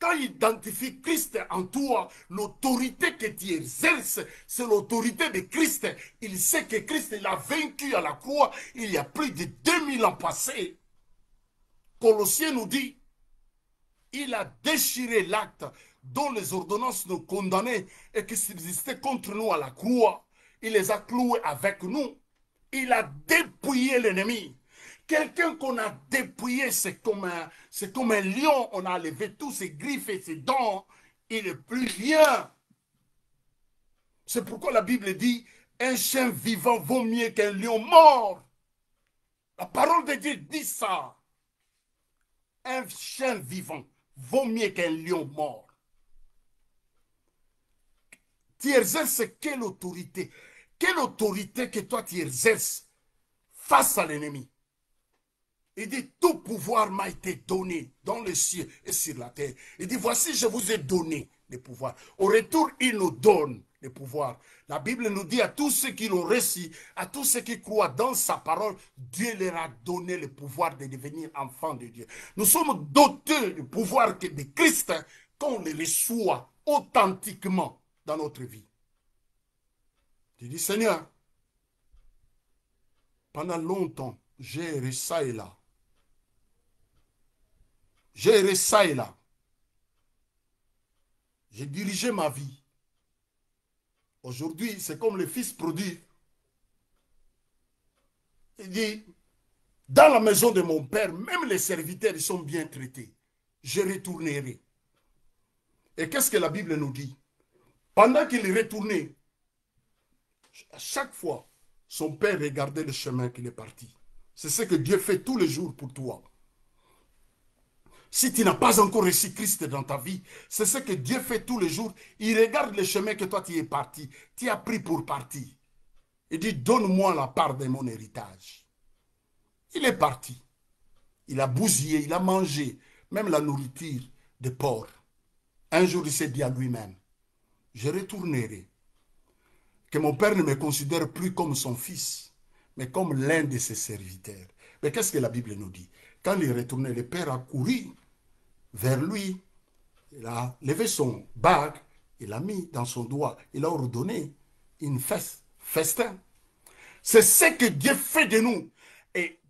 Quand il identifie Christ en toi, l'autorité que tu exerces, c'est l'autorité de Christ. Il sait que Christ l'a vaincu à la croix il y a plus de 2000 ans passés. Colossiens nous dit, il a déchiré l'acte dont les ordonnances nous condamnaient et qui subsistaient contre nous à la croix. Il les a cloués avec nous. Il a dépouillé l'ennemi. Quelqu'un qu'on a dépouillé, c'est comme un lion. On a enlevé tous ses griffes et ses dents. Il n'est plus rien. C'est pourquoi la Bible dit, un chien vivant vaut mieux qu'un lion mort. La parole de Dieu dit ça. Un chien vivant vaut mieux qu'un lion mort. Tu exerces quelle autorité? Quelle autorité que toi tu exerces face à l'ennemi? Il dit, tout pouvoir m'a été donné dans les cieux et sur la terre. Il dit, voici, je vous ai donné le pouvoir. Au retour, il nous donne le pouvoir. La Bible nous dit à tous ceux qui l'ont reçu, à tous ceux qui croient dans sa parole, Dieu leur a donné le pouvoir de devenir enfants de Dieu. Nous sommes dotés du pouvoir de Christ qu'on le reçoit authentiquement dans notre vie. Tu dis, Seigneur, pendant longtemps, j'ai erré ça et là. J'ai erré ça et là. J'ai dirigé ma vie. Aujourd'hui, c'est comme le fils prodigue. Il dit, dans la maison de mon père, même les serviteurs ils sont bien traités. Je retournerai. Et qu'est-ce que la Bible nous dit? Pendant qu'il retournait, à chaque fois, son père regardait le chemin qu'il est parti. C'est ce que Dieu fait tous les jours pour toi. Si tu n'as pas encore reçu Christ dans ta vie, c'est ce que Dieu fait tous les jours. Il regarde le chemin que toi tu es parti. Tu as pris pour partir. Il dit, donne-moi la part de mon héritage. Il est parti. Il a bousillé, il a mangé, même la nourriture de porc. Un jour, il s'est dit à lui-même, je retournerai. que mon père ne me considère plus comme son fils, mais comme l'un de ses serviteurs. Mais qu'est-ce que la Bible nous dit? Quand il est retourné, le père a couru vers lui, il a levé son bague, il l'a mis dans son doigt, il a ordonné une festin. C'est ce que Dieu fait de nous. Et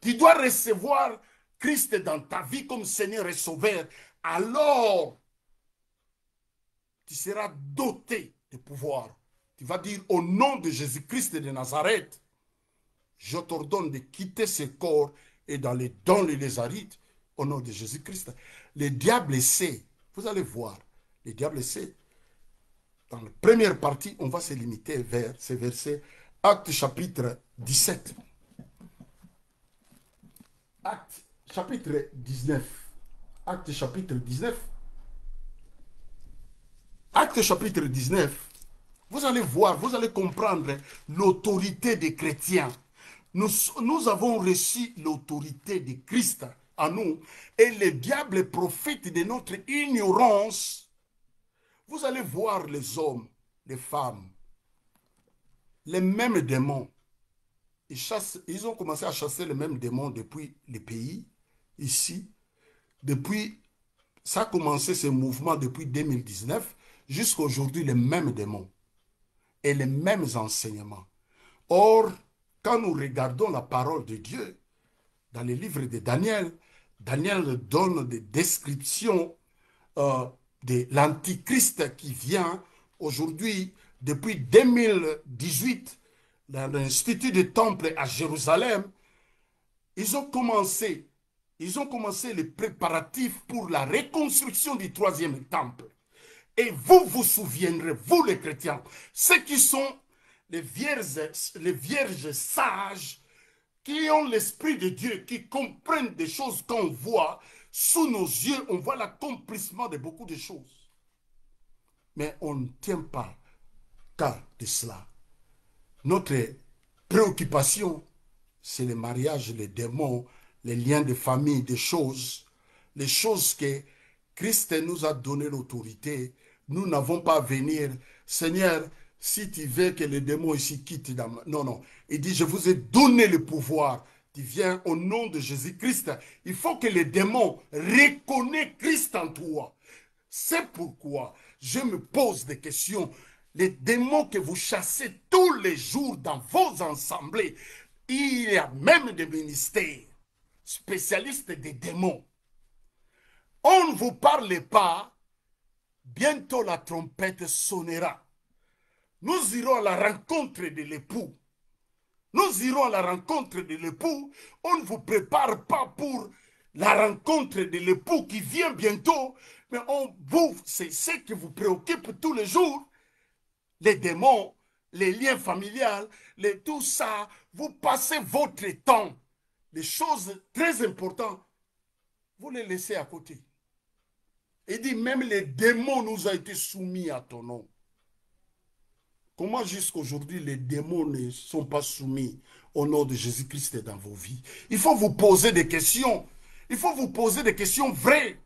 tu dois recevoir Christ dans ta vie comme Seigneur et Sauveur. Alors, tu seras doté de pouvoir. Tu vas dire au nom de Jésus-Christ de Nazareth, je t'ordonne de quitter ce corps et d'aller dans les lézarites au nom de Jésus-Christ. Le diable sait, vous allez voir, le diable sait. Dans la première partie, on va se limiter vers ces versets. Acte chapitre 17. Acte chapitre 19. Acte chapitre 19. Acte chapitre 19. Vous allez voir, vous allez comprendre l'autorité des chrétiens. Nous avons reçu l'autorité de Christ en nous et le diable profite de notre ignorance. Vous allez voir les hommes, les femmes, les mêmes démons. Ils ont commencé à chasser les mêmes démons depuis les pays, ici. Ça a commencé ce mouvement depuis 2019 jusqu'à aujourd'hui, les mêmes démons et les mêmes enseignements. Or, quand nous regardons la parole de Dieu, dans le livre de Daniel, Daniel donne des descriptions de l'Antichrist qui vient aujourd'hui, depuis 2018, dans l'Institut du Temple à Jérusalem. Ils ont commencé les préparatifs pour la reconstruction du troisième temple. Et vous vous souviendrez, vous les chrétiens, ceux qui sont les vierges sages, qui ont l'Esprit de Dieu, qui comprennent des choses qu'on voit, sous nos yeux, on voit l'accomplissement de beaucoup de choses. Mais on ne tient pas compte de cela. Notre préoccupation, c'est le mariage, les démons, les liens de famille, les choses que Christ nous a donné l'autorité. Nous n'avons pas à venir, Seigneur, si tu veux que les démons ici quittent. Non, non. Il dit, je vous ai donné le pouvoir. Tu viens au nom de Jésus-Christ. Il faut que les démons reconnaissent Christ en toi. C'est pourquoi je me pose des questions. Les démons que vous chassez tous les jours dans vos assemblées, il y a même des ministères spécialistes des démons. On ne vous parle pas, bientôt la trompette sonnera. Nous irons à la rencontre de l'époux. Nous irons à la rencontre de l'époux. On ne vous prépare pas pour la rencontre de l'époux qui vient bientôt, mais c'est ce qui vous préoccupe tous les jours. Les démons, les liens familiaux, tout ça, vous passez votre temps. Les choses très importantes, vous les laissez à côté. Il dit, même les démons nous ont été soumis à ton nom. Comment jusqu'à aujourd'hui les démons ne sont pas soumis au nom de Jésus-Christ dans vos vies? Il faut vous poser des questions. Il faut vous poser des questions vraies.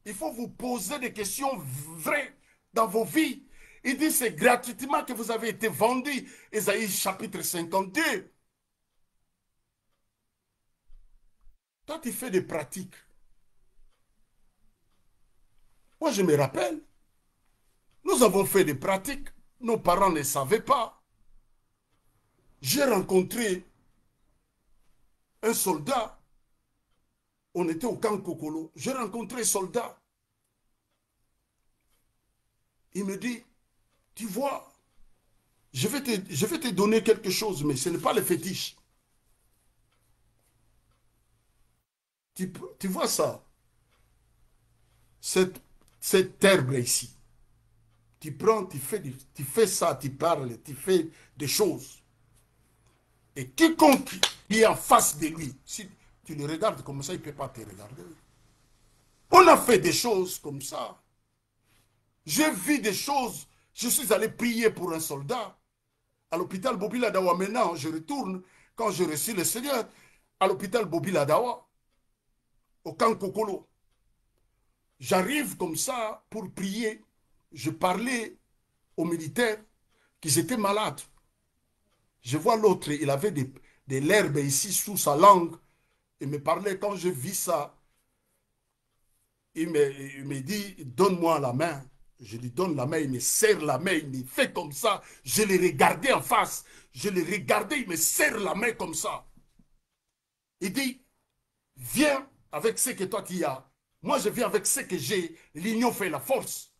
Il faut vous poser des questions vraies dans vos vies. Il dit, c'est gratuitement que vous avez été vendus. Ésaïe chapitre 52. Toi, tu fais des pratiques. Moi, je me rappelle. Nous avons fait des pratiques. Nos parents ne savaient pas. J'ai rencontré un soldat. On était au camp Kokolo. J'ai rencontré un soldat. Il me dit, tu vois, je vais te donner quelque chose, mais ce n'est pas le fétiche. Tu vois ça? Cette herbe ici. Tu prends, tu fais ça, tu parles, tu fais des choses. Et quiconque qui est en face de lui, si tu le regardes comme ça, il ne peut pas te regarder. On a fait des choses comme ça. J'ai vu des choses. Je suis allé prier pour un soldat. À l'hôpital Bobila Dawa, maintenant, je retourne, quand j'ai reçu le Seigneur, à l'hôpital Bobila Dawa, au camp Kokolo. J'arrive comme ça pour prier. Je parlais aux militaires. qu'ils étaient malades. Je vois l'autre, il avait de l'herbe ici sous sa langue. Il me parlait, quand je vis ça, il me dit, donne-moi la main. Je lui donne la main, il me serre la main, il me fait comme ça. Je l'ai regardé en face. Je l'ai regardé, il me serre la main comme ça. Il dit, viens avec ce que toi tu as. Moi, je viens avec ce que j'ai. L'union fait la force.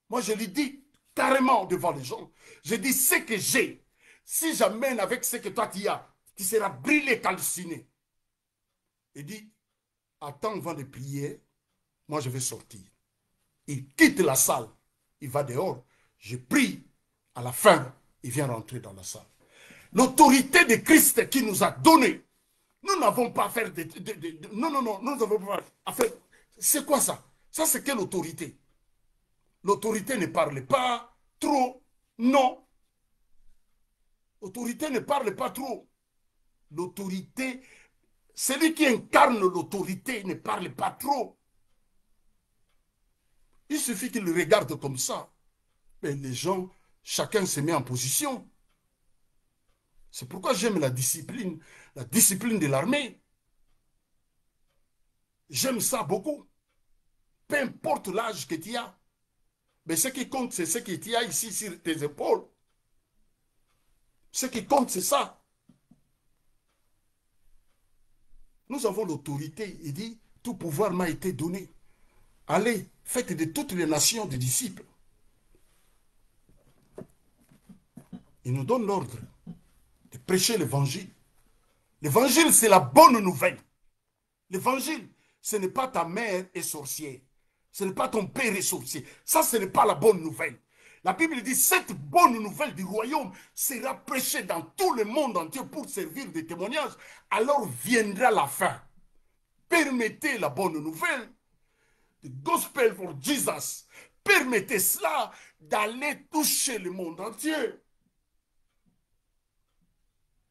Moi, je lui dis carrément devant les gens. Je dis, ce que j'ai, si j'amène avec ce que toi tu as, tu seras brûlé, calciné. Il dit, attends avant de prier, moi je vais sortir. Il quitte la salle, il va dehors, je prie, à la fin, il vient rentrer dans la salle. L'autorité de Christ qui nous a donné, nous n'avons pas à faire non, non, non, nous n'avons pas à faire. C'est quoi ça? Ça, c'est quelle autorité? L'autorité ne parle pas trop, non. L'autorité ne parle pas trop. L'autorité, celui qui incarne l'autorité ne parle pas trop. Il suffit qu'il regarde comme ça. Mais les gens, chacun se met en position. C'est pourquoi j'aime la discipline de l'armée. J'aime ça beaucoup. Peu importe l'âge que tu as. Mais ce qui compte, c'est ce que tu as ici sur tes épaules. Ce qui compte, c'est ça. Nous avons l'autorité. Il dit, tout pouvoir m'a été donné. Allez, faites de toutes les nations des disciples. Il nous donne l'ordre de prêcher l'évangile. L'évangile, c'est la bonne nouvelle. L'évangile, ce n'est pas ta mère est sorcière. Ce n'est pas ton père est sorcier. Ça, ce n'est pas la bonne nouvelle. La Bible dit, cette bonne nouvelle du royaume sera prêchée dans tout le monde entier pour servir de témoignage. Alors viendra la fin. Permettez la bonne nouvelle. The gospel for Jesus. Permettez cela d'aller toucher le monde entier.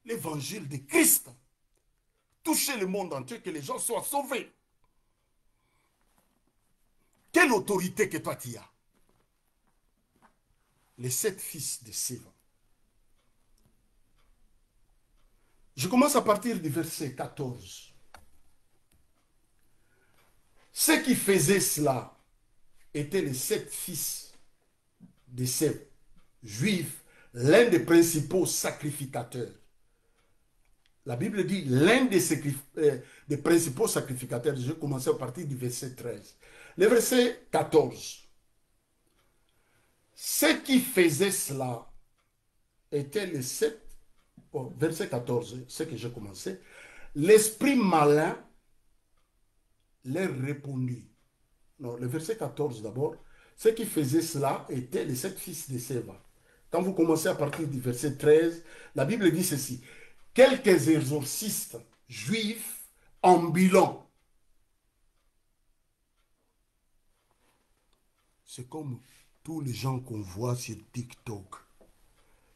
L'évangile de Christ. Toucher le monde entier, que les gens soient sauvés. Quelle autorité que toi tu as? Les 7 fils de Séva. Je commence à partir du verset 14. Ceux qui faisaient cela étaient les 7 fils de Séva, juifs, l'un des principaux sacrificateurs. La Bible dit l'un des principaux sacrificateurs. Je vais commencer à partir du verset 13. Le verset 14. Ceux qui faisaient cela étaient les 7. Verset 14, c'est que j'ai commencé. L'esprit malin leur répondit. Non, le verset 14 d'abord. Ceux qui faisaient cela étaient les 7 fils de Séva. Quand vous commencez à partir du verset 13, la Bible dit ceci. Quelques exorcistes juifs ambulants. C'est comme tous les gens qu'on voit sur TikTok.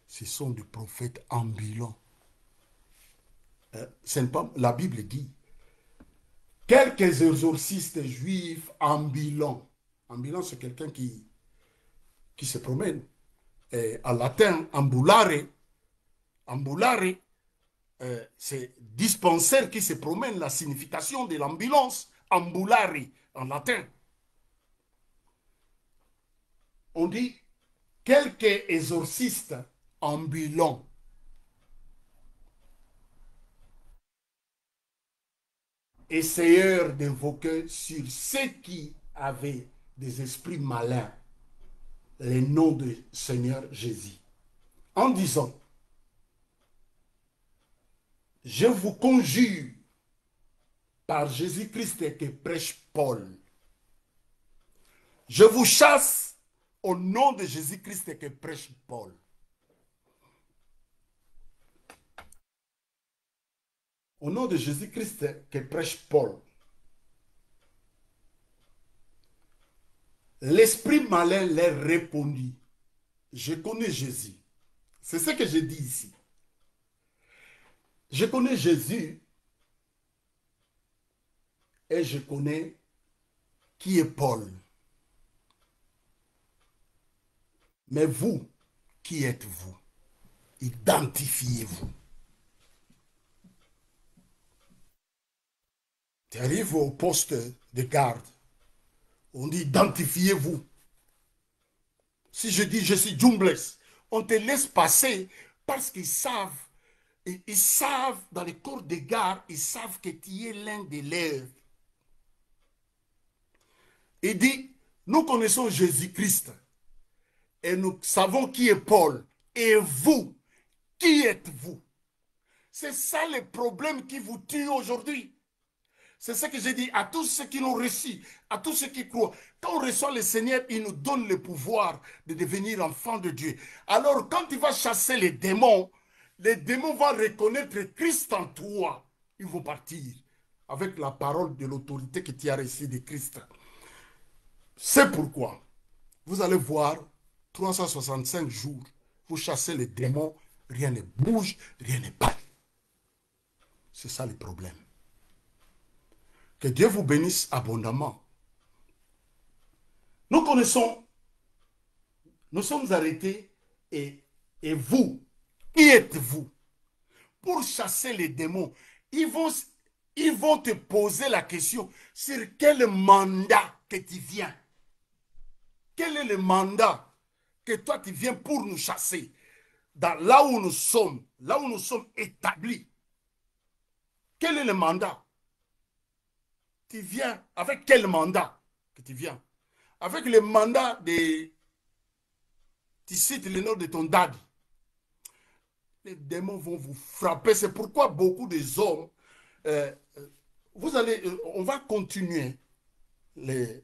Ce sont des prophètes ambulants. Pas, la Bible dit quelques exorcistes juifs ambulants. Ambulant, c'est quelqu'un qui se promène. Et en latin, ambulare, c'est dispensaire qui se promène, la signification de l'ambulance, ambulare en latin. On dit quelques exorcistes ambulants. Essayeurs d'invoquer sur ceux qui avaient des esprits malins le nom du Seigneur Jésus, en disant, je vous conjure par Jésus-Christ que prêche Paul, je vous chasse au nom de Jésus-Christ que prêche Paul. Au nom de Jésus-Christ que prêche Paul. L'esprit malin leur répondit, je connais Jésus. C'est ce que je dis ici. Je connais Jésus et je connais qui est Paul. Mais vous, qui êtes-vous? Identifiez-vous. Tu arrives au poste de garde. On dit identifiez-vous. Si je dis je suis Jumbles, on te laisse passer parce qu'ils savent. Ils savent, dans les corps de garde, ils savent que tu es l'un des leurs. Il dit, nous connaissons Jésus-Christ et nous savons qui est Paul. Et vous, qui êtes-vous? C'est ça le problème qui vous tue aujourd'hui. C'est ce que j'ai dit à tous ceux qui l'ont reçu, à tous ceux qui croient. Quand on reçoit le Seigneur, il nous donne le pouvoir de devenir enfant de Dieu. Alors, quand il va chasser les démons vont reconnaître Christ en toi. Ils vont partir avec la parole de l'autorité que tu as reçue de Christ. C'est pourquoi vous allez voir 365 jours, vous chassez les démons, rien ne bouge, rien ne bat. C'est ça le problème. Que Dieu vous bénisse abondamment. Nous connaissons, nous sommes arrêtés et vous, qui êtes-vous? Pour chasser les démons, ils vont te poser la question sur quel mandat que tu viens. Quel est le mandat que toi tu viens pour nous chasser? Là où nous sommes établis. Quel est le mandat? Tu viens avec quel mandat que tu viens? Avec le mandat de... Tu cites le nom de ton daddy. Les démons vont vous frapper. C'est pourquoi beaucoup des hommes... on va continuer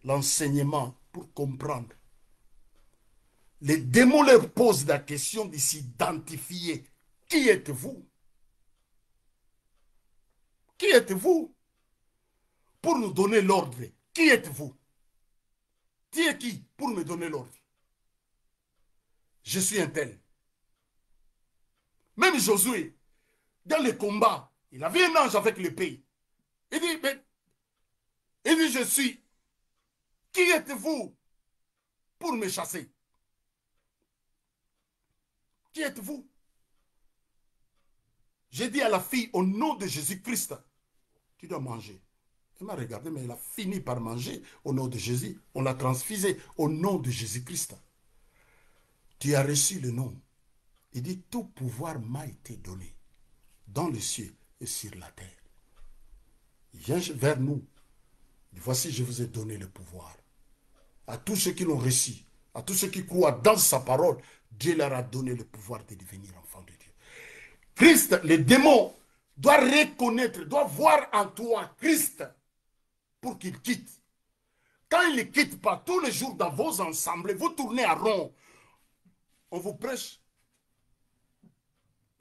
l'enseignement pour comprendre. Les démons leur posent la question de s'identifier. Qui êtes-vous? Qui êtes-vous? Pour nous donner l'ordre. Qui êtes-vous? Tu es qui pour me donner l'ordre? Je suis un tel. Même Josué, dans le combat, il avait un ange avec l'épée. Il dit, je suis. Qui êtes-vous pour me chasser? Qui êtes-vous? J'ai dit à la fille, au nom de Jésus-Christ, tu dois manger. Elle m'a regardé, mais elle a fini par manger au nom de Jésus. On l'a transfusé au nom de Jésus-Christ. Tu as reçu le nom. Il dit, tout pouvoir m'a été donné dans les cieux et sur la terre. Il vient vers nous. Voici, je vous ai donné le pouvoir. À tous ceux qui l'ont reçu, à tous ceux qui croient dans sa parole, Dieu leur a donné le pouvoir de devenir enfants de Dieu. Christ, les démons, doivent reconnaître, doivent voir en toi Christ pour qu'il quitte. Quand il ne quitte pas, tous les jours dans vos assemblées, vous tournez à rond. On vous prêche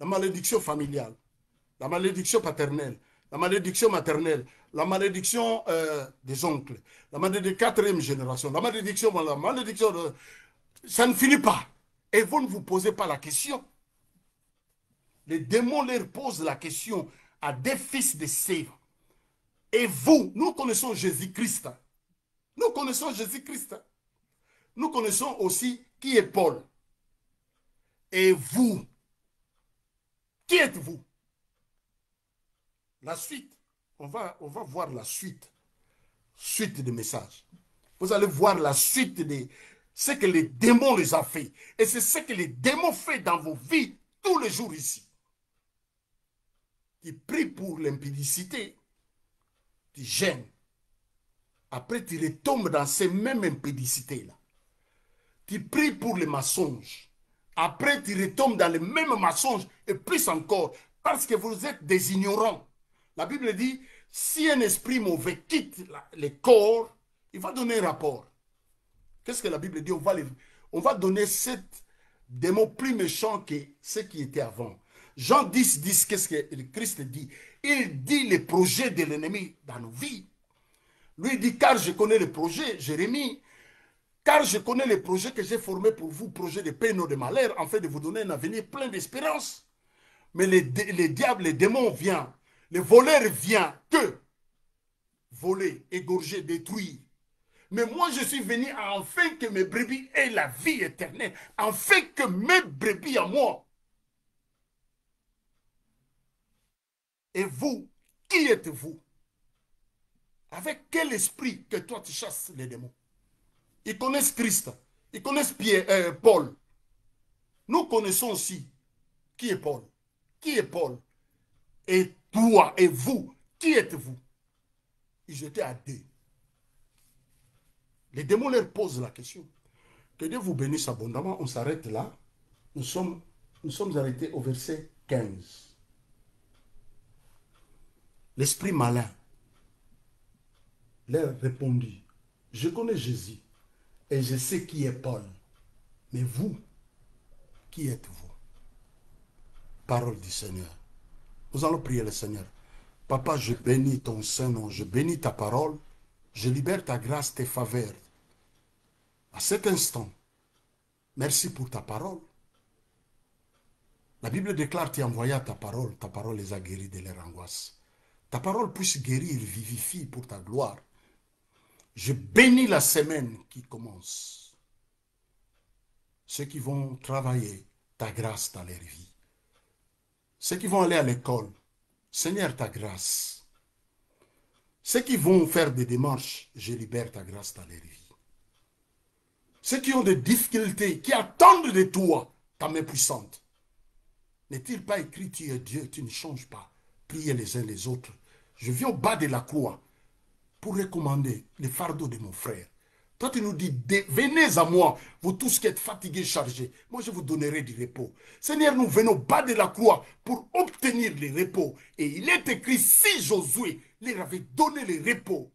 la malédiction familiale, la malédiction paternelle, la malédiction maternelle, la malédiction des oncles, la malédiction de quatrième génération, la malédiction de... Ça ne finit pas. Et vous ne vous posez pas la question. Les démons leur posent la question à des fils de Sèvres. Et vous, nous connaissons Jésus-Christ. Nous connaissons Jésus-Christ. Nous connaissons aussi qui est Paul. Et vous, qui êtes-vous? La suite, on va voir la suite des messages. Vous allez voir la suite de ce que les démons les ont fait. Et c'est ce que les démons font dans vos vies tous les jours ici. Tu pries pour l'impudicité, tu gênes. Après, tu retombes dans ces mêmes impudicités-là. Tu pries pour les mensonges. Après, tu retombes dans les mêmes mensonges et plus encore, parce que vous êtes des ignorants. La Bible dit, si un esprit mauvais quitte le corps, il va donner un rapport. Qu'est-ce que la Bible dit? On va donner 7 démons plus méchants que ceux qui étaient avant. Jean 10, 10, qu'est-ce que le Christ dit? Il dit les projets de l'ennemi dans nos vies. Lui dit, car je connais les projets, Jérémie, car je connais les projets que j'ai formés pour vous, projets de paix et non de malheur, en fait de vous donner un avenir plein d'espérance. Mais les diables, les démons viennent, les voleurs viennent que voler, égorger, détruire. Mais moi, je suis venu afin que mes brebis aient la vie éternelle, afin que mes brebis à moi Et vous, qui êtes-vous? Avec quel esprit que toi tu chasses les démons? Ils connaissent Christ, ils connaissent Paul. Nous connaissons aussi qui est Paul. Qui est Paul? Et toi et vous, qui êtes-vous? Ils étaient à deux. Les démons leur posent la question. Que Dieu vous bénisse abondamment. On s'arrête là. Nous sommes arrêtés au verset 15. L'esprit malin leur répondit, je connais Jésus et je sais qui est Paul. Mais vous, qui êtes-vous? Parole du Seigneur. Nous allons prier le Seigneur. Papa, je bénis ton Saint-Nom, je bénis ta parole, je libère ta grâce, tes faveurs. À cet instant, merci pour ta parole. La Bible déclare, tu envoya ta parole les a guéris de leur angoisse. Ta parole puisse guérir, vivifie pour ta gloire. Je bénis la semaine qui commence. Ceux qui vont travailler, ta grâce dans leur vie. Ceux qui vont aller à l'école, Seigneur, ta grâce. Ceux qui vont faire des démarches, je libère ta grâce dans leur vie. Ceux qui ont des difficultés, qui attendent de toi ta main puissante. N'est-il pas écrit, tu es Dieu, tu ne changes pas. Priez les uns les autres. Je viens au bas de la croix pour recommander les fardeaux de mon frère. Toi, tu nous dis, venez à moi, vous tous qui êtes fatigués, chargés. Moi, je vous donnerai du repos. Seigneur, nous venons au bas de la croix pour obtenir le repos. Et il est écrit, si Josué leur avait donné le repos,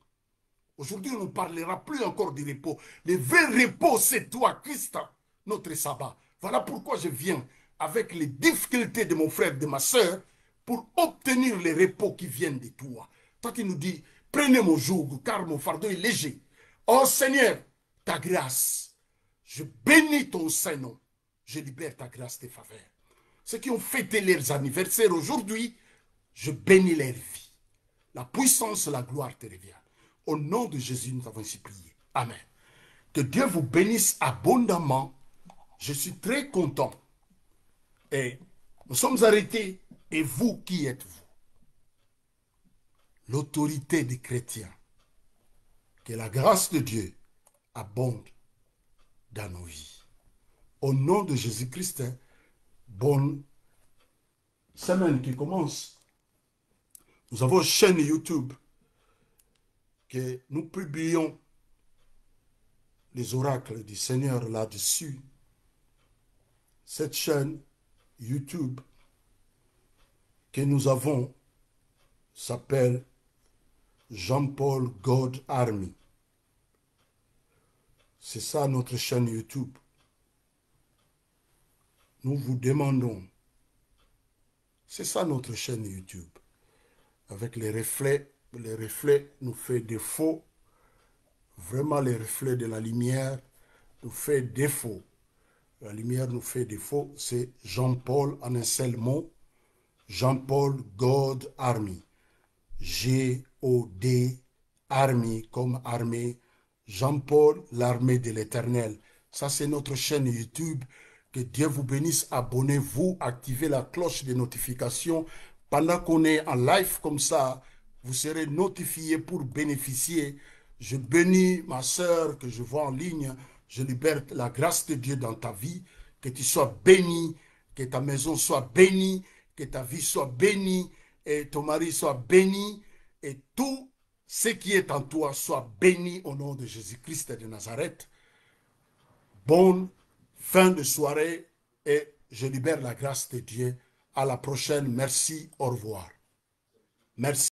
aujourd'hui, on ne parlera plus encore du repos. Le vrai repos, c'est toi, Christ, notre sabbat. Voilà pourquoi je viens avec les difficultés de mon frère, de ma soeur, pour obtenir le repos qui viennent de toi. Toi, tu nous dis, prenez mon joug, car mon fardeau est léger. Oh Seigneur, ta grâce, je bénis ton Saint-Nom. Je libère ta grâce, tes faveurs. Ceux qui ont fêté leurs anniversaires aujourd'hui, je bénis leur vie. La puissance, la gloire te revient. Au nom de Jésus, nous avons ainsi prié. Amen. Que Dieu vous bénisse abondamment. Je suis très content. Et nous sommes arrêtés. Et vous, qui êtes-vous? L'autorité des chrétiens. Que la grâce de Dieu abonde dans nos vies. Au nom de Jésus-Christ, bonne semaine qui commence. Nous avons une chaîne YouTube que nous publions les oracles du Seigneur là-dessus. Cette chaîne YouTube que nous avons s'appelle Jean-Paul God Army. C'est ça notre chaîne YouTube. Nous vous demandons, c'est ça notre chaîne YouTube. Avec les reflets nous fait défaut. Vraiment, les reflets de la lumière nous fait défaut. La lumière nous fait défaut. C'est Jean-Paul en un seul mot. Jean-Paul God Army. G-O-D Army comme armée. Jean-Paul, l'armée de l'Éternel. Ça, c'est notre chaîne YouTube. Que Dieu vous bénisse. Abonnez-vous, activez la cloche de notification. Pendant qu'on est en live comme ça, vous serez notifié pour bénéficier. Je bénis ma sœur que je vois en ligne. Je libère la grâce de Dieu dans ta vie. Que tu sois béni, que ta maison soit bénie, que ta vie soit bénie, et ton mari soit béni, et tout ce qui est en toi soit béni au nom de Jésus-Christ de Nazareth. Bonne fin de soirée et je libère la grâce de Dieu. À la prochaine. Merci. Au revoir. Merci.